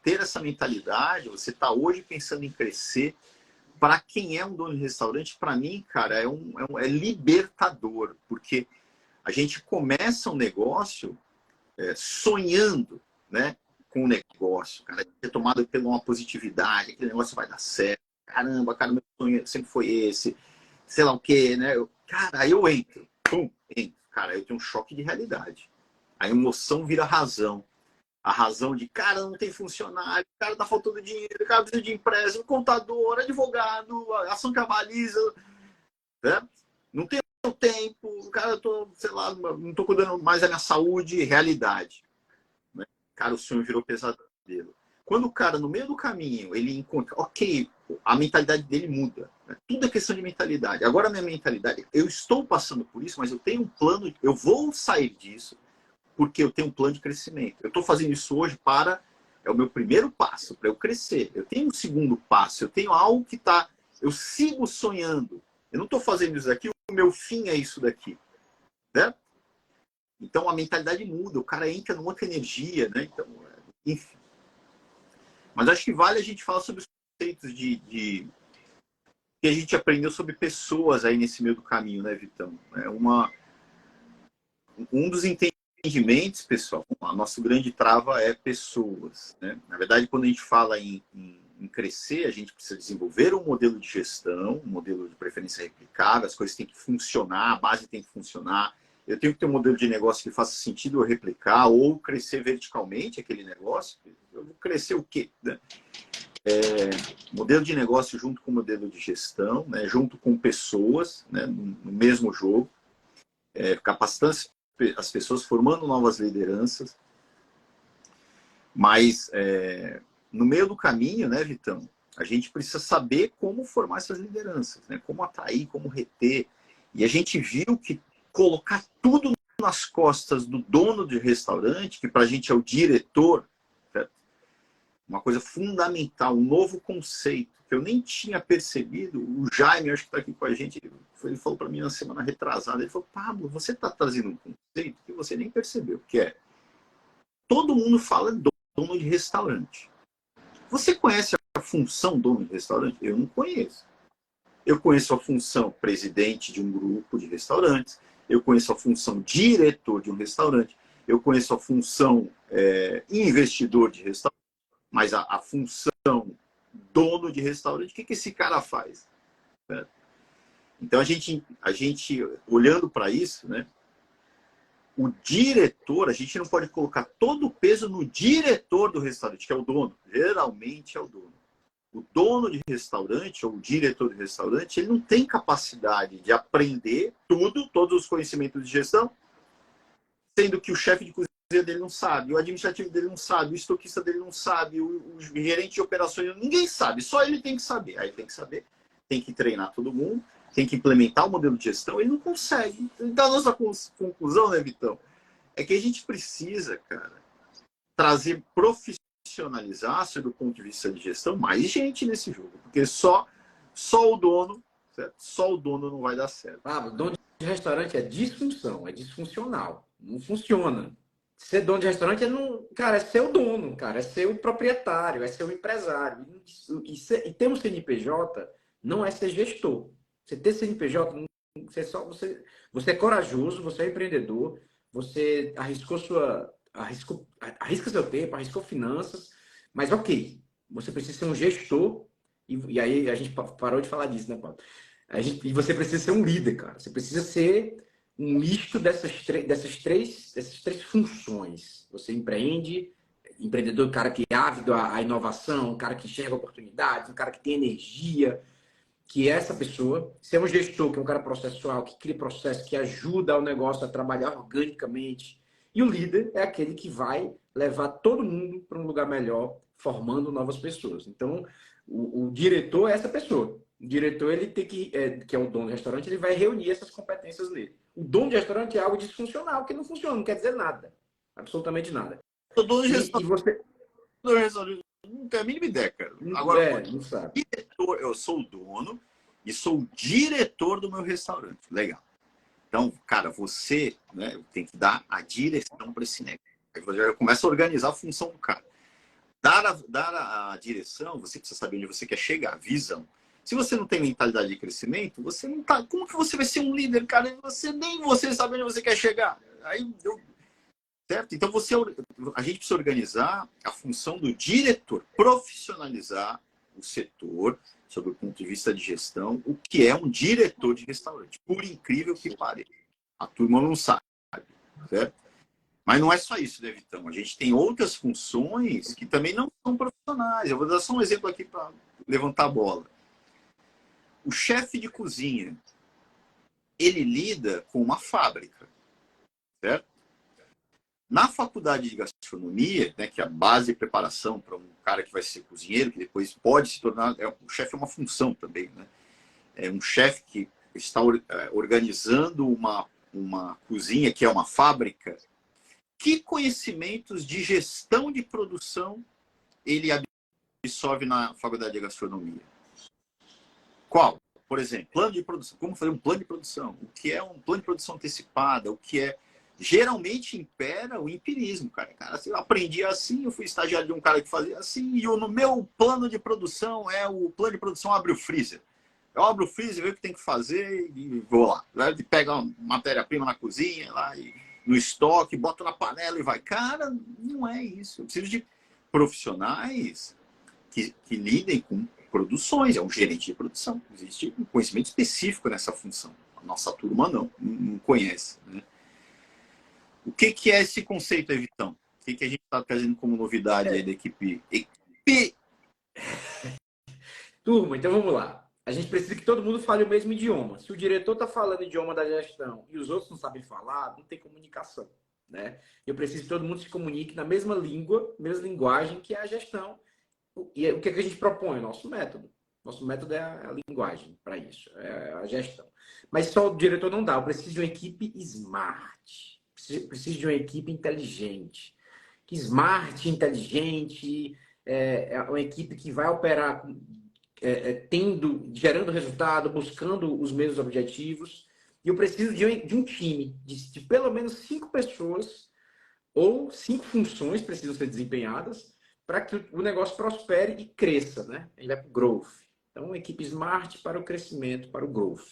[SPEAKER 2] ter essa mentalidade, você está hoje pensando em crescer. Para quem é um dono de restaurante, para mim, cara, é libertador. Porque a gente começa um negócio sonhando, né, com o negócio. Cara, é tomado pela uma positividade, aquele negócio vai dar certo. Caramba, cara, meu sonho sempre foi esse. Sei lá o quê, né? Cara, aí eu entro. Pum, entro. Cara, eu tenho um choque de realidade. A emoção vira razão. A razão de, cara, não tem funcionário, cara, tá faltando dinheiro, cara, precisa de empréstimo, contador, advogado, ação trabalhista, né? Não tenho tempo, cara, eu tô, sei lá, não tô cuidando mais da minha saúde, realidade. Né? Cara, o sonho virou pesadelo. Quando o cara, no meio do caminho, ele encontra, ok, a mentalidade dele muda. Né? Tudo é questão de mentalidade. Agora, a minha mentalidade, eu estou passando por isso, mas eu tenho um plano, eu vou sair disso, porque eu tenho um plano de crescimento. Eu estou fazendo isso hoje é o meu primeiro passo, para eu crescer. Eu tenho um segundo passo, eu tenho algo que está... Eu sigo sonhando. Eu não estou fazendo isso daqui, o meu fim é isso daqui. Né? Então, a mentalidade muda, o cara entra numa outra energia, né? Então, enfim. Mas acho que vale a gente falar sobre os conceitos que a gente aprendeu sobre pessoas aí nesse meio do caminho, né, Vitão? Um dos entendimentos, pessoal, a nossa grande trava é pessoas. Né? Na verdade, quando a gente fala em crescer, a gente precisa desenvolver um modelo de gestão, um modelo de preferência replicável, as coisas têm que funcionar, a base tem que funcionar. Eu tenho que ter um modelo de negócio que faça sentido eu replicar ou crescer verticalmente aquele negócio. Eu vou crescer o quê? Né? Modelo de negócio junto com modelo de gestão, né? Junto com pessoas, né? No mesmo jogo. Capacitando as pessoas, formando novas lideranças. Mas, no meio do caminho, né, Vitão, a gente precisa saber como formar essas lideranças, né? Como atrair, como reter. E a gente viu que colocar tudo nas costas do dono de restaurante, que para a gente é o diretor, certo? Uma coisa fundamental, um novo conceito, que eu nem tinha percebido. O Jaime, acho que está aqui com a gente, ele falou para mim na semana retrasada, ele falou, Pablo, você está trazendo um conceito que você nem percebeu, que é, todo mundo fala dono de restaurante. Você conhece a função dono de restaurante? Eu não conheço. Eu conheço a função presidente de um grupo de restaurantes, eu conheço a função diretor de um restaurante, eu conheço a função investidor de restaurante, mas a função dono de restaurante, o que esse cara faz? Então, a gente olhando para isso, né? O diretor, a gente não pode colocar todo o peso no diretor do restaurante, que é o dono. Geralmente é o dono. O dono de restaurante, ou o diretor de restaurante, ele não tem capacidade de aprender todos os conhecimentos de gestão, sendo que o chefe de cozinha dele não sabe, o administrativo dele não sabe, o estoquista dele não sabe, o gerente de operações, ninguém sabe, só ele tem que saber. Aí tem que saber, tem que treinar todo mundo, tem que implementar o modelo de gestão, ele não consegue. Então, a nossa conclusão, né, Vitão, é que a gente precisa, cara, trazer profissionalizar, do ponto de vista de gestão, mais gente nesse jogo, porque só o dono, certo? Só o dono não vai dar certo.
[SPEAKER 1] Dono de restaurante é disfunção, é disfuncional, não funciona. Ser dono de restaurante cara, é ser o dono, cara, é ser o proprietário, é ser o empresário. E ter um CNPJ não é ser gestor. Você ter CNPJ, você é corajoso, você é empreendedor, você arrisca seu tempo, arriscou finanças, mas ok, você precisa ser um gestor, e aí a gente parou de falar disso, né, Paulo? E você precisa ser um líder, cara. Você precisa ser um misto dessas três funções. Você empreende, empreendedor, um cara que é ávido à inovação, um cara que enxerga oportunidades, um cara que tem energia. que é essa pessoa. Se é um gestor, que é um cara processual, que cria processo, que ajuda o negócio a trabalhar organicamente. E o líder é aquele que vai levar todo mundo para um lugar melhor, formando novas pessoas. Então, o diretor é essa pessoa. O diretor, ele tem que é o dono do restaurante, ele vai reunir essas competências nele. O dono do restaurante é algo disfuncional, que não funciona, não quer dizer nada. Absolutamente nada.
[SPEAKER 2] Eu dou
[SPEAKER 1] E você...
[SPEAKER 2] não tenho a mínima ideia, cara. Agora,
[SPEAKER 1] não sabe.
[SPEAKER 2] diretor, eu sou o dono e sou o diretor do meu restaurante. Legal. Então, cara, você, né, tem que dar a direção para esse negócio. Aí você já começa a organizar a função do cara. Dar a direção, você precisa saber onde você quer chegar, visão. Se você não tem mentalidade de crescimento, você não tá. Como que você vai ser um líder, cara? Nem você sabe onde você quer chegar. Certo? Então a gente precisa organizar a função do diretor, profissionalizar o setor sob o ponto de vista de gestão, o que é um diretor de restaurante. Por incrível que pareça. A turma não sabe, certo? Mas não é só isso, né, Vitão? A gente tem outras funções que também não são profissionais. Eu vou dar só um exemplo aqui para levantar a bola. O chefe de cozinha, ele lida com uma fábrica, certo? Na faculdade de gastronomia, né, que é a base de preparação para um cara que vai ser cozinheiro, que depois pode se tornar... o chefe é uma função também, né? É um chefe que está organizando uma cozinha, que é uma fábrica. Que conhecimentos de gestão de produção ele absorve na faculdade de gastronomia? Qual? Por exemplo, plano de produção. Como fazer um plano de produção? O que é um plano de produção antecipada? O que é... Geralmente impera o empirismo, cara. Eu aprendi assim, eu fui estagiário de um cara que fazia assim, e no meu plano de produção o plano de produção abre o freezer. Eu abro o freezer, vejo o que tem que fazer e vou lá. Ele pega uma matéria-prima na cozinha, lá no estoque, bota na panela e vai. Cara, não é isso. Eu preciso de profissionais que lidem com produções. É um gerente de produção. Existe um conhecimento específico nessa função. A nossa turma não conhece, né? O que é esse conceito, Vitão? O que a gente está trazendo como novidade aí da equipe?
[SPEAKER 1] Turma, então vamos lá. A gente precisa que todo mundo fale o mesmo idioma. Se o diretor está falando o idioma da gestão e os outros não sabem falar, não tem comunicação, né? Eu preciso que todo mundo se comunique na mesma língua, mesma linguagem que é a gestão. E o que a gente propõe? Nosso método. Nosso método é a linguagem para isso, é a gestão. Mas só o diretor não dá. Eu preciso de uma equipe smart. Preciso de uma equipe inteligente. Que smart, inteligente, é uma equipe que vai operar gerando resultado, buscando os mesmos objetivos. E eu preciso de um time de pelo menos 5 pessoas ou 5 funções precisam ser desempenhadas para que o negócio prospere e cresça, né? Ele vai para o growth. Então, uma equipe smart para o crescimento, para o growth.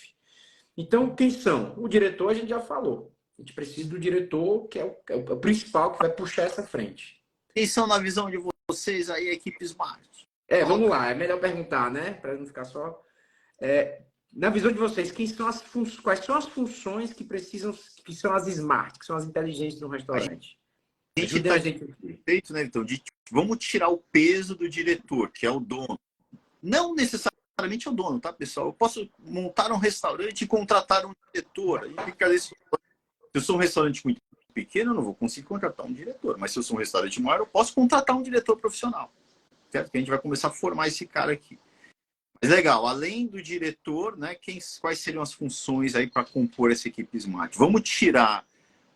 [SPEAKER 1] Então, quem são? O diretor a gente já falou. A gente precisa do diretor, que é o principal, que vai puxar essa frente.
[SPEAKER 2] Quem são, na visão de vocês, aí, a equipe smart?
[SPEAKER 1] Vamos lá. É melhor perguntar, né? Para não ficar só... na visão de vocês, quais são as funções que são as smart, que são as inteligentes no restaurante?
[SPEAKER 2] A gente está feito, né, então, vamos tirar o peso do diretor, que é o dono. Não necessariamente é o dono, tá, pessoal? Eu posso montar um restaurante e contratar um diretor. Se eu sou um restaurante muito pequeno, eu não vou conseguir contratar um diretor. Mas se eu sou um restaurante maior, eu posso contratar um diretor profissional. Certo? Que a gente vai começar a formar esse cara aqui. Mas legal, além do diretor, né, quais seriam as funções aí para compor essa equipe smart? Vamos tirar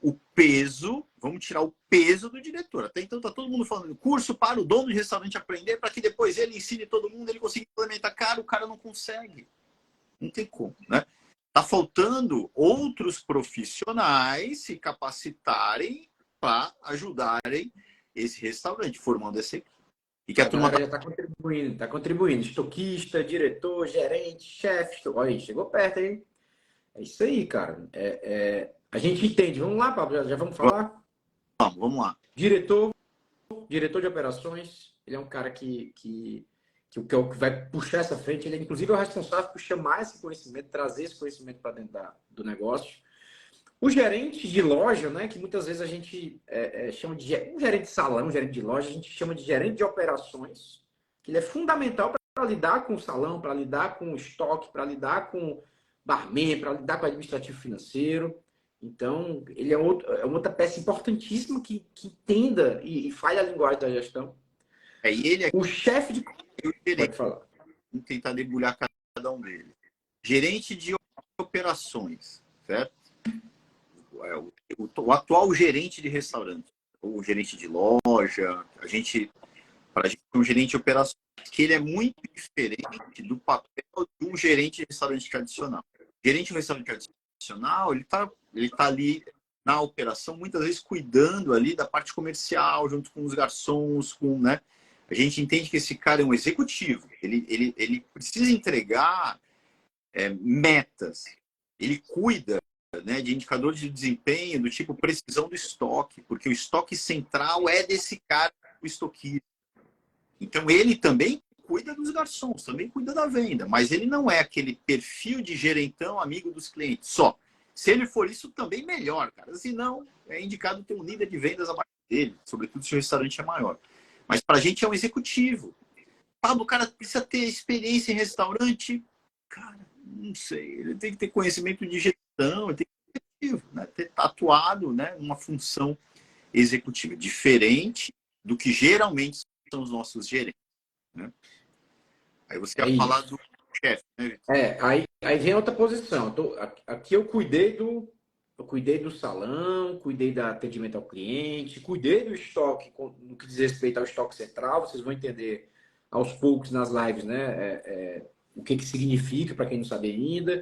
[SPEAKER 2] o peso do diretor. Até então tá todo mundo falando curso para o dono de restaurante aprender para que depois ele ensine todo mundo, ele consiga implementar. Cara, o cara não consegue. Não tem como, né? Tá faltando outros profissionais se capacitarem para ajudarem esse restaurante, formando essa equipe.
[SPEAKER 1] E que a turma já está contribuindo. Estoquista, diretor, gerente, chefe. Olha aí, chegou perto, hein? É isso aí, cara. A gente entende. Vamos lá, Pablo, já vamos falar?
[SPEAKER 2] Vamos lá.
[SPEAKER 1] Diretor de operações. Ele é um cara que vai puxar essa frente. Ele, inclusive, é o responsável por chamar esse conhecimento, trazer esse conhecimento para dentro do negócio. O gerente de loja, né, que muitas vezes a gente chama de um gerente de salão, um gerente de loja, a gente chama de gerente de operações, que ele é fundamental lidar com o salão, para lidar com o estoque, para lidar com o barman, para lidar com o administrativo financeiro. Então, ele é uma outra peça importantíssima que entenda e fale a linguagem da gestão.
[SPEAKER 2] E ele aqui,
[SPEAKER 1] o chefe de...
[SPEAKER 2] o gerente,
[SPEAKER 1] Pode falar.
[SPEAKER 2] vamos tentar debulhar cada um deles. Gerente de operações, certo? O atual gerente de restaurante, o gerente de loja, para a gente é um gerente de operações, que ele é muito diferente do papel de um gerente de restaurante tradicional. O gerente de restaurante tradicional, ele tá ali na operação, muitas vezes cuidando ali da parte comercial, junto com os garçons, né? A gente entende que esse cara é um executivo. Ele precisa entregar metas. Ele cuida, né, de indicadores de desempenho do tipo precisão do estoque, porque o estoque central é desse cara, o estoquista. Então, ele também cuida dos garçons, também cuida da venda, mas ele não é aquele perfil de gerentão amigo dos clientes só. Se ele for isso, também melhor, cara. Se não, é indicado ter um líder de vendas abaixo dele, sobretudo se o restaurante é maior. Mas para a gente é um executivo. Pablo, o cara precisa ter experiência em restaurante? Cara, não sei. Ele tem que ter conhecimento de gestão, ele tem que ter executivo, né? Ter atuado, né, numa função executiva. Diferente do que geralmente são os nossos gerentes, né? Aí você quer falar do chefe, né, Vitor?
[SPEAKER 1] Aí vem outra posição. Aqui eu cuidei do salão, cuidei do atendimento ao cliente, cuidei do estoque, no que diz respeito ao estoque central. Vocês vão entender aos poucos nas lives, né? O que significa, para quem não sabe ainda.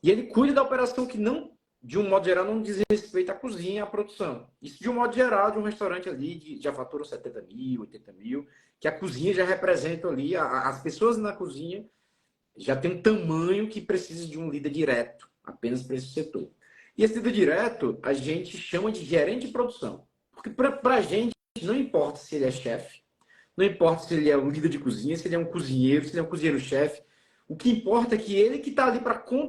[SPEAKER 1] E ele cuida da operação que não, de um modo geral, não diz respeito à cozinha e à produção. Isso de um modo geral, de um restaurante ali, já fatura 70 mil, 80 mil, que a cozinha já representa ali, as pessoas na cozinha já tem um tamanho que precisa de um líder direto, apenas para esse setor. E esse líder direto, a gente chama de gerente de produção. Porque para a gente, não importa se ele é chefe, não importa se ele é um líder de cozinha, se ele é um cozinheiro, se ele é um cozinheiro-chefe. O que importa é que ele que está ali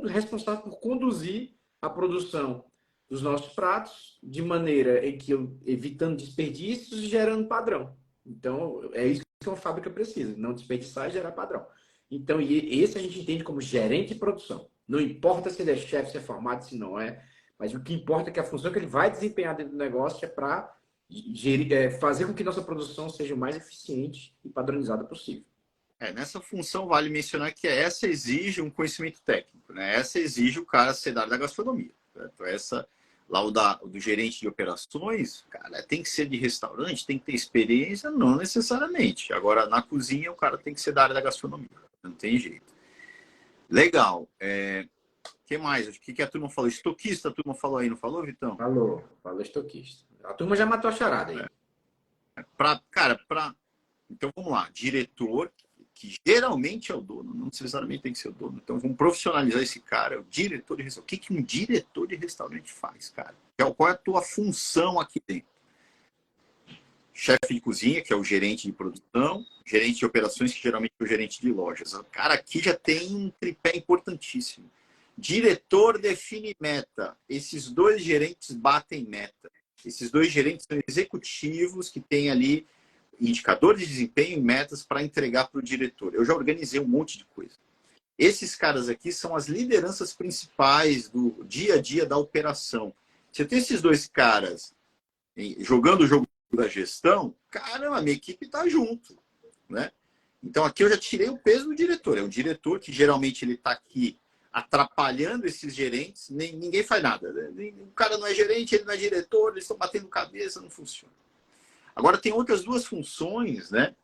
[SPEAKER 1] responsável por conduzir a produção dos nossos pratos de maneira em que evitando desperdícios e gerando padrão. Então, é isso que uma fábrica precisa, não desperdiçar e gerar padrão. Então, esse a gente entende como gerente de produção. Não importa se ele é chefe, se é formado, se não é, mas o que importa é que a função que ele vai desempenhar dentro do negócio é para fazer com que nossa produção seja o mais eficiente e padronizada possível.
[SPEAKER 2] Nessa função vale mencionar que essa exige um conhecimento técnico, né? Essa exige o cara ser da área da gastronomia. Certo? Essa, lá do gerente de operações, cara, tem que ser de restaurante, tem que ter experiência? Não necessariamente. Agora, na cozinha, o cara tem que ser da área da gastronomia. Não tem jeito. Legal. Que mais? O que a turma falou? Estoquista, a turma falou aí, não falou, Vitão?
[SPEAKER 1] Falou estoquista. A turma já matou a charada aí.
[SPEAKER 2] Então, vamos lá. Diretor, que geralmente é o dono, não necessariamente tem que ser o dono. Então, vamos profissionalizar esse cara, é o diretor de restaurante. O que um diretor de restaurante faz, cara? Qual é a tua função aqui dentro? Chefe de cozinha, que é o gerente de produção, gerente de operações, que geralmente é o gerente de lojas. Cara, aqui já tem um tripé importantíssimo. Diretor define meta. Esses dois gerentes batem meta. Esses dois gerentes são executivos que têm ali indicadores de desempenho e metas para entregar para o diretor. Eu já organizei um monte de coisa. Esses caras aqui são as lideranças principais do dia a dia da operação. Se eu tenho esses dois caras jogando o jogo da gestão, caramba, a minha equipe está junto, né? Então aqui eu já tirei o peso do diretor. É um diretor que geralmente ele está aqui atrapalhando esses gerentes, ninguém faz nada. Né? O cara não é gerente, ele não é diretor, eles estão batendo cabeça, não funciona. Agora tem outras duas funções, né?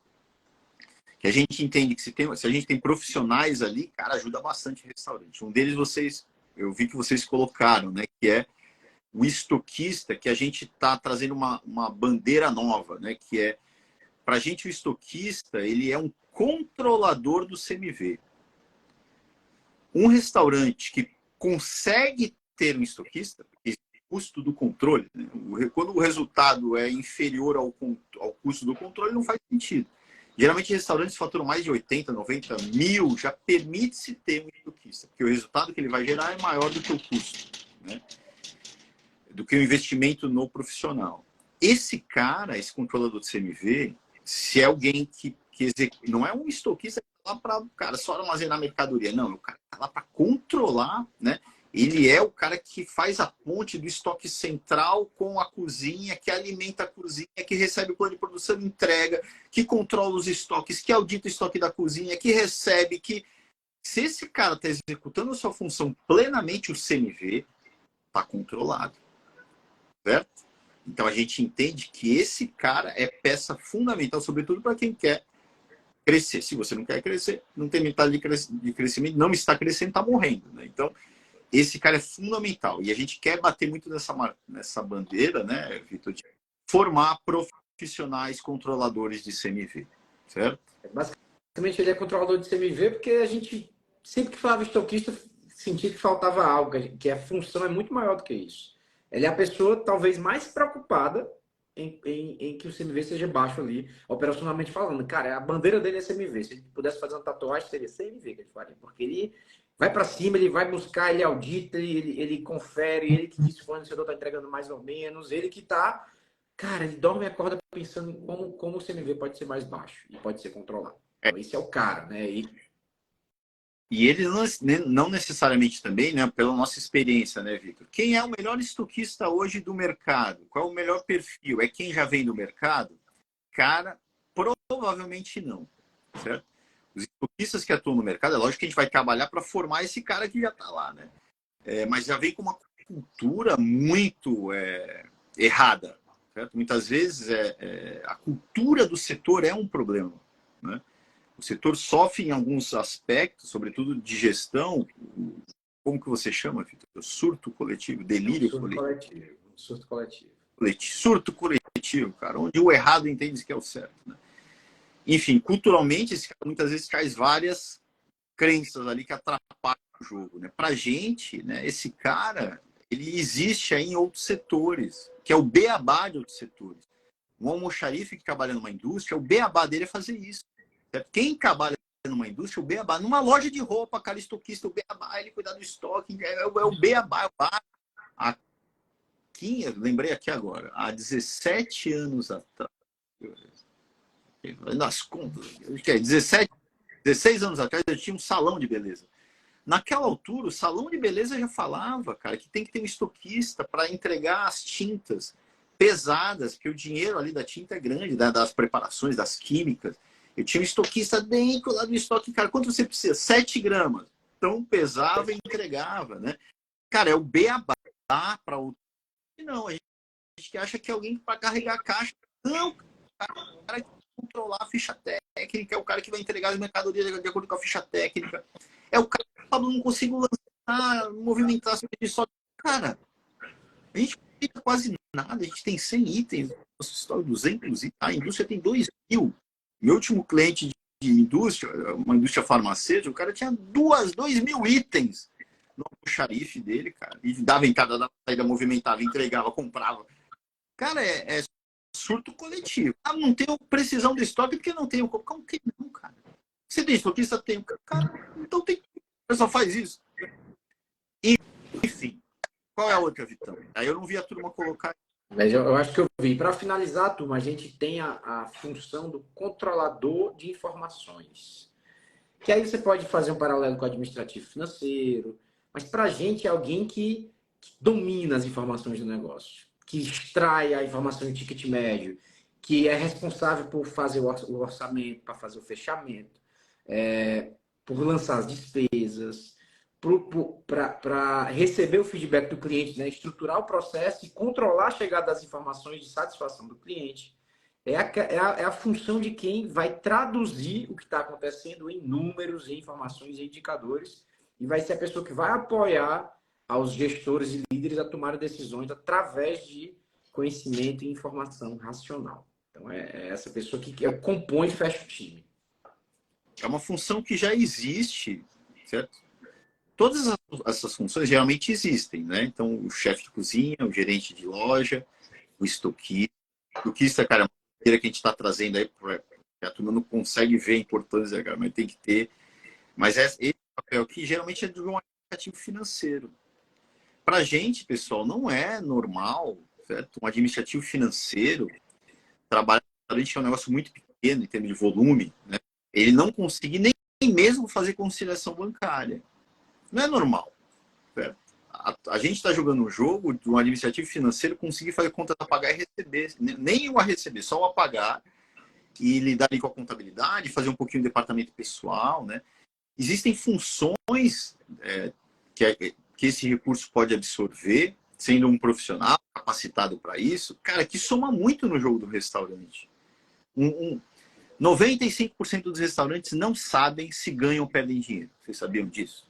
[SPEAKER 2] Que a gente entende que se a gente tem profissionais ali, cara, ajuda bastante o restaurante. Um deles eu vi que vocês colocaram, né? Que é o estoquista, que a gente está trazendo uma bandeira nova, né? Que é, para a gente, o estoquista, ele é um controlador do CMV. Um restaurante que consegue ter um estoquista, custo do controle, né? Quando o resultado é inferior ao custo do controle, não faz sentido. Geralmente, restaurantes faturam mais de 80, 90 mil, já permite-se ter um estoquista, porque o resultado que ele vai gerar é maior do que o custo, né? Do que o investimento no profissional. Esse cara, esse controlador do CMV, se é alguém que não é um estoquista que lá para, cara, só armazenar mercadoria. Não, o cara tá lá para controlar, né? Ele é o cara que faz a ponte do estoque central com a cozinha, que alimenta a cozinha, que recebe o plano de produção e entrega, que controla os estoques, que audita o estoque da cozinha, que recebe, que... Se esse cara está executando a sua função plenamente, o CMV está controlado, certo? Então a gente entende que esse cara é peça fundamental, sobretudo para quem quer crescer. Se você não quer crescer, não tem metade de crescimento, não está crescendo, está morrendo, né? Então, esse cara é fundamental. E a gente quer bater muito nessa bandeira, né, Vitor, de formar profissionais controladores de CMV, certo?
[SPEAKER 1] Basicamente, ele é controlador de CMV porque a gente, sempre que falava estoquista, sentia que faltava algo, que a função é muito maior do que isso. Ele é a pessoa talvez mais preocupada em que o CMV seja baixo ali, operacionalmente falando. Cara, a bandeira dele é CMV. Se ele pudesse fazer uma tatuagem, seria CMV que ele faria. Porque ele vai para cima, ele vai buscar, ele audita, ele confere, ele que diz se o fornecedor está entregando mais ou menos, ele que está... Cara, ele dorme e acorda pensando em como o CMV pode ser mais baixo e pode ser controlado. Então, esse é o cara, né?
[SPEAKER 2] E ele não necessariamente também, né, pela nossa experiência, né, Vitor? Quem é o melhor estoquista hoje do mercado? Qual é o melhor perfil? É quem já vem do mercado? Cara, provavelmente não, certo? Os estoquistas que atuam no mercado, é lógico que a gente vai trabalhar para formar esse cara que já está lá, né? Mas já vem com uma cultura muito errada, certo? Muitas vezes a cultura do setor é um problema, né? O setor sofre em alguns aspectos, sobretudo de gestão. Como que você chama, Vitor? Surto coletivo, delírio coletivo.
[SPEAKER 1] Surto coletivo.
[SPEAKER 2] Surto coletivo, cara, onde o errado entende que é o certo, né? Enfim, culturalmente, esse cara muitas vezes traz várias crenças ali que atrapalham o jogo, né? Pra gente, né, esse cara, ele existe aí em outros setores, que é o beabá de outros setores. Um almoxarife que trabalha numa indústria, o beabá dele é fazer isso. Quem trabalha numa indústria, o beabá, numa loja de roupa, cara estoquista, o beabá, ele cuidar do estoque, é o beabá. Aqui, lembrei aqui agora, há 17 anos atrás, nas contas, 16 anos atrás, eu tinha um salão de beleza. Naquela altura, o salão de beleza já falava, cara, que tem que ter um estoquista para entregar as tintas pesadas, porque o dinheiro ali da tinta é grande, das preparações, das químicas. Eu tinha um estoquista dentro lá do estoque, cara, quanto você precisa? 7 gramas. Então pesava e entregava, né? Cara, é o beabá para o... Não, a gente acha que é alguém para carregar a caixa. Não, o cara que vai controlar a ficha técnica, é o cara que vai entregar as mercadorias de acordo com a ficha técnica. É o cara que fala, não consigo lançar, movimentar de estoque. Cara, a gente não fica quase nada, a gente tem 100 itens, nossa história 200 itens, a indústria tem 2.000. Meu último cliente de indústria, uma indústria farmacêutica, o cara tinha 2.000 itens no xarife dele, cara. E dava em cada saída, movimentava, entregava, comprava. Cara, é surto coletivo. Ah, não tenho precisão do estoque porque não tenho. Como que não, cara? Você tem estoquista? Tem. Cara, então tem. Você só faz isso. Enfim. Qual é a outra, Vitão? Aí eu não vi a turma colocar.
[SPEAKER 1] Mas eu acho que eu vi. Para finalizar, turma, a gente tem a função do controlador de informações. Que aí você pode fazer um paralelo com o administrativo financeiro, mas para a gente é alguém que domina as informações do negócio, que extrai a informação de ticket médio, que é responsável por fazer o orçamento, para fazer o fechamento, por lançar as despesas, para receber o feedback do cliente, né? Estruturar o processo e controlar a chegada das informações de satisfação do cliente. É a função de quem vai traduzir o que está acontecendo em números, em informações e indicadores, e vai ser a pessoa que vai apoiar aos gestores e líderes a tomar decisões através de conhecimento e informação racional. Então, é essa pessoa que compõe e fecha o time.
[SPEAKER 2] É uma função que já existe, certo? Todas essas funções geralmente existem, né? Então, o chefe de cozinha, o gerente de loja, o estoquista. O estoquista, cara, é uma maneira que a gente está trazendo aí, a turma não consegue ver a importância, cara, mas tem que ter. Mas esse papel aqui geralmente é de um administrativo financeiro. Para a gente, pessoal, não é normal, certo? Um administrativo financeiro trabalha, é um negócio muito pequeno em termos de volume, né? Ele não conseguir nem mesmo fazer conciliação bancária. Não é normal. Certo? A gente está jogando um jogo de um administrativo financeiro conseguir fazer conta a pagar e receber. Nem o a receber, só o a pagar e lidar com a contabilidade, fazer um pouquinho de departamento pessoal, né? Existem funções que esse recurso pode absorver, sendo um profissional capacitado para isso, cara, que soma muito no jogo do restaurante. 95% dos restaurantes não sabem se ganham ou perdem dinheiro. Vocês sabiam disso?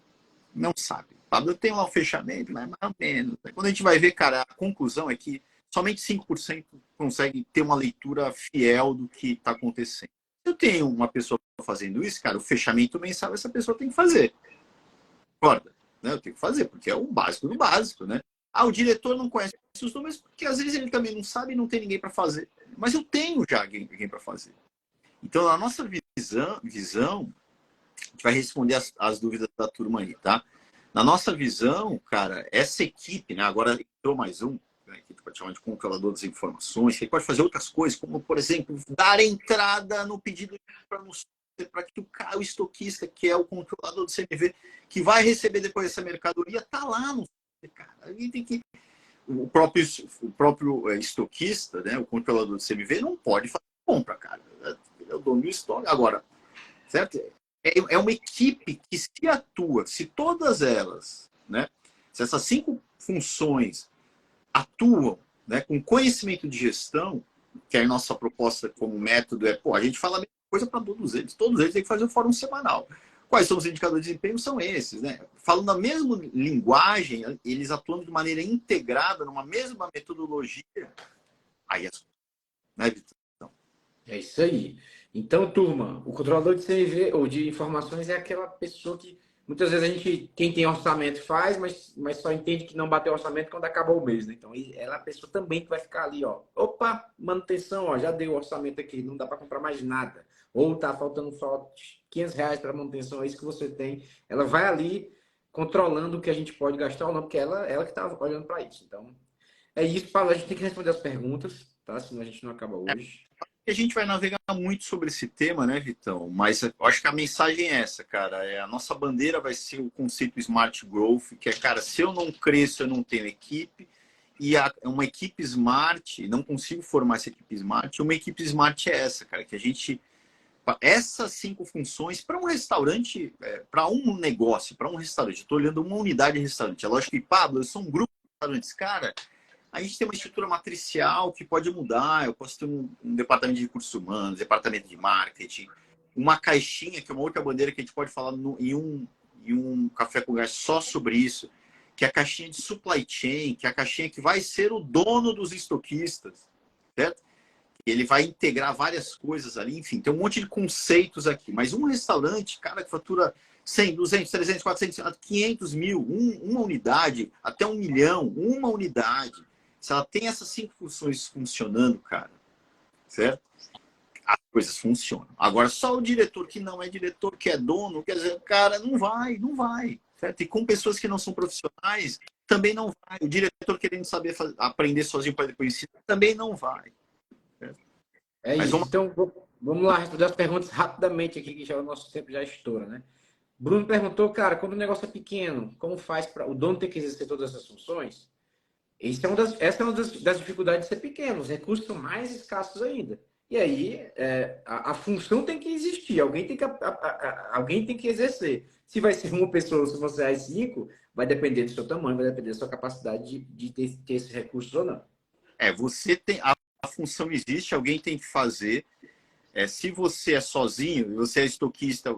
[SPEAKER 2] Não sabem. Pablo tem lá um fechamento, mas mais ou menos. Quando a gente vai ver, cara, a conclusão é que somente 5% consegue ter uma leitura fiel do que está acontecendo. Se eu tenho uma pessoa fazendo isso, cara, o fechamento mensal essa pessoa tem que fazer. Concorda? Né? Eu tenho que fazer, porque é o básico do básico, né? O diretor não conhece os números, porque às vezes ele também não sabe e não tem ninguém para fazer. Mas eu tenho já alguém para fazer. Então, na nossa visão, a gente vai responder as dúvidas da turma aí, tá? Na nossa visão, cara, essa equipe, né? Agora entrou mais um, né, que a gente pode chamar de controlador das informações, que pode fazer outras coisas, como, por exemplo, dar entrada no pedido para que o estoquista, que é o controlador do CMV, que vai receber depois essa mercadoria, tá lá no cara. Aí tem que o próprio estoquista, né, o controlador do CMV, não pode fazer compra, cara. Ele é o dono do estoque. Agora, certo? É uma equipe que se atua, se todas elas, né, se essas 5 funções atuam, né, com conhecimento de gestão, que a nossa proposta como método a gente fala a mesma coisa para todos eles têm que fazer um fórum semanal. Quais são os indicadores de desempenho? São esses, né? Falando a mesma linguagem, eles atuando de maneira integrada, numa mesma metodologia, aí né, Vitão?
[SPEAKER 1] É isso aí. Então, turma, o controlador de CMV ou de informações é aquela pessoa que muitas vezes quem tem orçamento faz, mas só entende que não bateu orçamento quando acabou o mês, né? Então, ela é a pessoa também que vai ficar ali, ó. Opa, manutenção, ó, já deu o orçamento aqui, não dá para comprar mais nada. Ou tá faltando só R$ 500 para manutenção, é isso que você tem. Ela vai ali controlando o que a gente pode gastar ou não, porque ela que está olhando para isso. Então, é isso, Paulo. A gente tem que responder as perguntas, tá? Senão a gente não acaba hoje.
[SPEAKER 2] A gente vai navegar muito sobre esse tema, né, Vitão? Mas eu acho que a mensagem é essa, cara. A nossa bandeira vai ser o conceito Smart Growth, que é, cara, se eu não cresço, eu não tenho equipe. E uma equipe Smart, não consigo formar essa equipe Smart. Uma equipe Smart é essa, cara, que a gente... Essas 5 funções para um restaurante, para um negócio, para um restaurante. Estou olhando uma unidade de restaurante. É lógico que, Pablo, eu sou um grupo de restaurantes. Cara, a gente tem uma estrutura matricial que pode mudar. Eu posso ter um departamento de recursos humanos, departamento de marketing, uma caixinha, que é uma outra bandeira que a gente pode falar em um café com gás só sobre isso, que é a caixinha de supply chain, que é a caixinha que vai ser o dono dos estoquistas, certo? Ele vai integrar várias coisas ali, enfim, tem um monte de conceitos aqui. Mas um restaurante, cara, que fatura 100, 200, 300, 400, 500 mil, uma unidade, até 1 milhão, uma unidade. Se ela tem essas 5 funções funcionando, cara, certo? As coisas funcionam. Agora, só o diretor que não é diretor, que é dono, quer dizer, cara, não vai, certo? E com pessoas que não são profissionais, também não vai. O diretor querendo saber aprender sozinho para depois ensinar, também não vai.
[SPEAKER 1] É
[SPEAKER 2] Mas
[SPEAKER 1] isso. Então, vamos lá responder as perguntas rapidamente aqui, que já o nosso tempo já estoura, né? Bruno perguntou, cara, quando o negócio é pequeno, como faz para o dono ter que exercer todas essas funções? Essa é uma das dificuldades de ser pequeno. Os recursos são mais escassos ainda. E aí, a função tem que existir. Alguém tem que exercer. Se vai ser uma pessoa ou se você é 5, vai depender do seu tamanho, vai depender da sua capacidade de ter esses recursos ou não.
[SPEAKER 2] Você tem a função existe, alguém tem que fazer. Se você é sozinho, você é estoquista,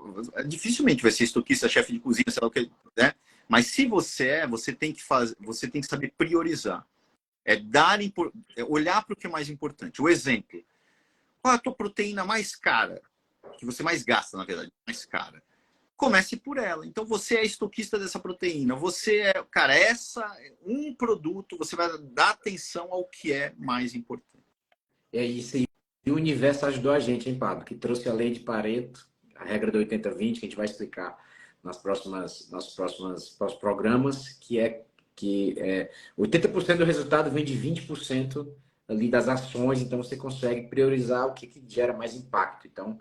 [SPEAKER 2] dificilmente vai ser estoquista, chefe de cozinha, sei lá o que, né? Mas se você tem que fazer, você tem que saber priorizar. Olhar para o que é mais importante. O exemplo. Qual é a tua proteína mais cara? Que você mais gasta, na verdade, mais cara. Comece por ela. Então você é estoquista dessa proteína. Você é, cara, um produto, você vai dar atenção ao que é mais importante.
[SPEAKER 1] É isso aí. E o universo ajudou a gente, hein, Pablo? Que trouxe a lei de Pareto, a regra do 80-20, que a gente vai explicar nos próximos programas, que 80% do resultado vem de 20% ali das ações, então você consegue priorizar o que gera mais impacto. Então,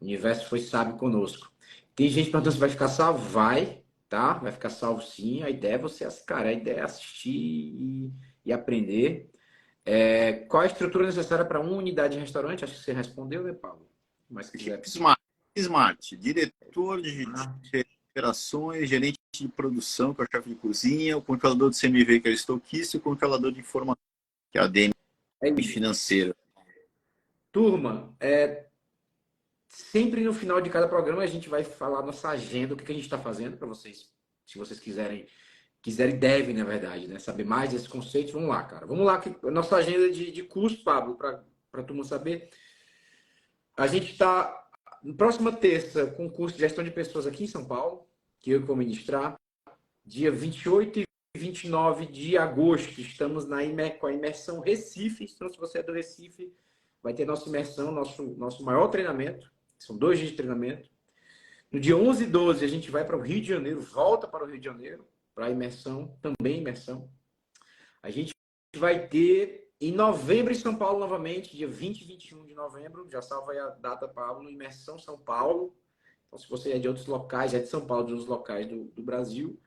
[SPEAKER 1] o universo foi sábio conosco. Tem gente perguntando se vai ficar salvo. Vai, tá? Vai ficar salvo sim. A ideia é você, cara, a ideia é assistir e aprender. Qual a estrutura necessária para uma unidade de restaurante? Acho que você respondeu, né, Paulo? Mas se quiser.
[SPEAKER 2] Smart, diretor de
[SPEAKER 1] Ah,
[SPEAKER 2] operações, gerente de produção, que é o chefe de cozinha, o controlador de CMV, que é o estoquista, e o controlador de informação, que é a ADM
[SPEAKER 1] é isso.
[SPEAKER 2] financeira.
[SPEAKER 1] Turma, sempre no final de cada programa a gente vai falar nossa agenda, o que a gente está fazendo para vocês, se vocês quiserem e devem, na verdade, né? Saber mais desses conceitos, vamos lá, cara. Vamos lá, que a nossa agenda de curso, Pablo, para a turma saber. A gente está, na próxima terça, com o curso de gestão de pessoas aqui em São Paulo, que eu vou ministrar. Dia 28 e 29 de agosto, estamos com a imersão Recife. Então, se você é do Recife, vai ter nossa imersão, nosso maior treinamento. São 2 dias de treinamento. No dia 11 e 12, a gente vai para o Rio de Janeiro, volta para o Rio de Janeiro, para a imersão, também imersão. A gente vai ter em novembro em São Paulo novamente, dia 20 e 21 de novembro, já salva aí a data, Pablo, imersão São Paulo. Então, se você é de outros locais, é de São Paulo, de outros locais do Brasil,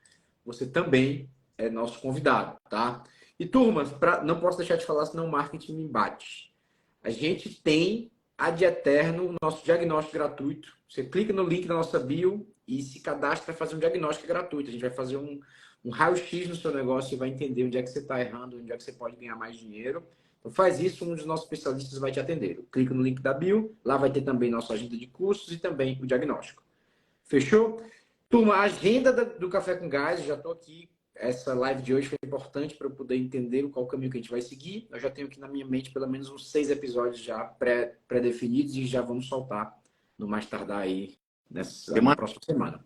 [SPEAKER 1] você também é nosso convidado, tá? E turmas, não posso deixar de falar, senão o marketing me embate. A gente tem ad eterno o nosso diagnóstico gratuito. Você clica no link da nossa bio e se cadastra para fazer um diagnóstico gratuito. A gente vai fazer um raio-x no seu negócio e vai entender onde é que você está errando, onde é que você pode ganhar mais dinheiro. Então faz isso, um dos nossos especialistas vai te atender. Clica no link da bio, lá vai ter também nossa agenda de cursos e também o diagnóstico. Fechou? Turma, a agenda do Café com Gás, eu já estou aqui. Essa live de hoje foi importante para eu poder entender qual o caminho que a gente vai seguir. Eu já tenho aqui na minha mente pelo menos uns 6 episódios já pré-definidos e já vamos soltar no mais tardar aí na próxima semana.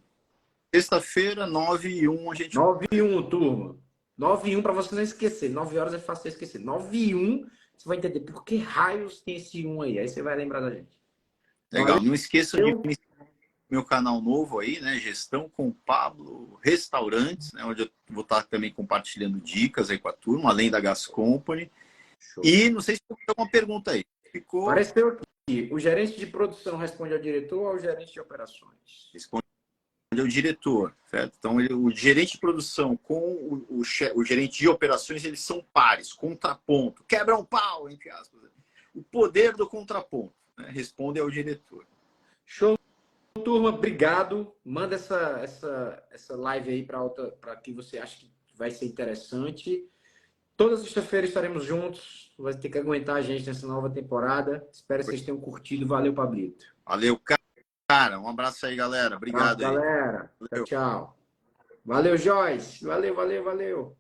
[SPEAKER 2] Sexta-feira, 9 e 1, a gente...
[SPEAKER 1] 9 e 1, turma. 9 e 1 para você não esquecer. 9 horas é fácil você esquecer. 9 e 1, você vai entender por que raios tem esse 1 aí. Aí você vai lembrar da gente.
[SPEAKER 2] Legal. Não esqueçam de meu canal novo aí, né? Gestão com Pablo Restaurantes, né? Onde eu vou estar também compartilhando dicas aí com a turma, além da Gas Company. Show. E não sei se tem uma pergunta aí.
[SPEAKER 1] Apareceu aqui. O gerente de produção responde ao diretor ou ao gerente de operações?
[SPEAKER 2] Responde ao diretor, certo? Então, o gerente de produção com o gerente de operações, eles são pares, contraponto. Quebra um pau, entre aspas. O poder do contraponto, né? Responde ao diretor.
[SPEAKER 1] Show. Turma, obrigado. Manda essa live aí para quem você acha que vai ser interessante. Toda sexta-feira estaremos juntos. Vai ter que aguentar a gente nessa nova temporada. Espero que vocês tenham curtido. Valeu, Pablito.
[SPEAKER 2] Valeu, cara. Um abraço aí, galera. Obrigado,
[SPEAKER 1] galera.
[SPEAKER 2] Valeu.
[SPEAKER 1] Tchau, tchau. Valeu, Joyce. Valeu.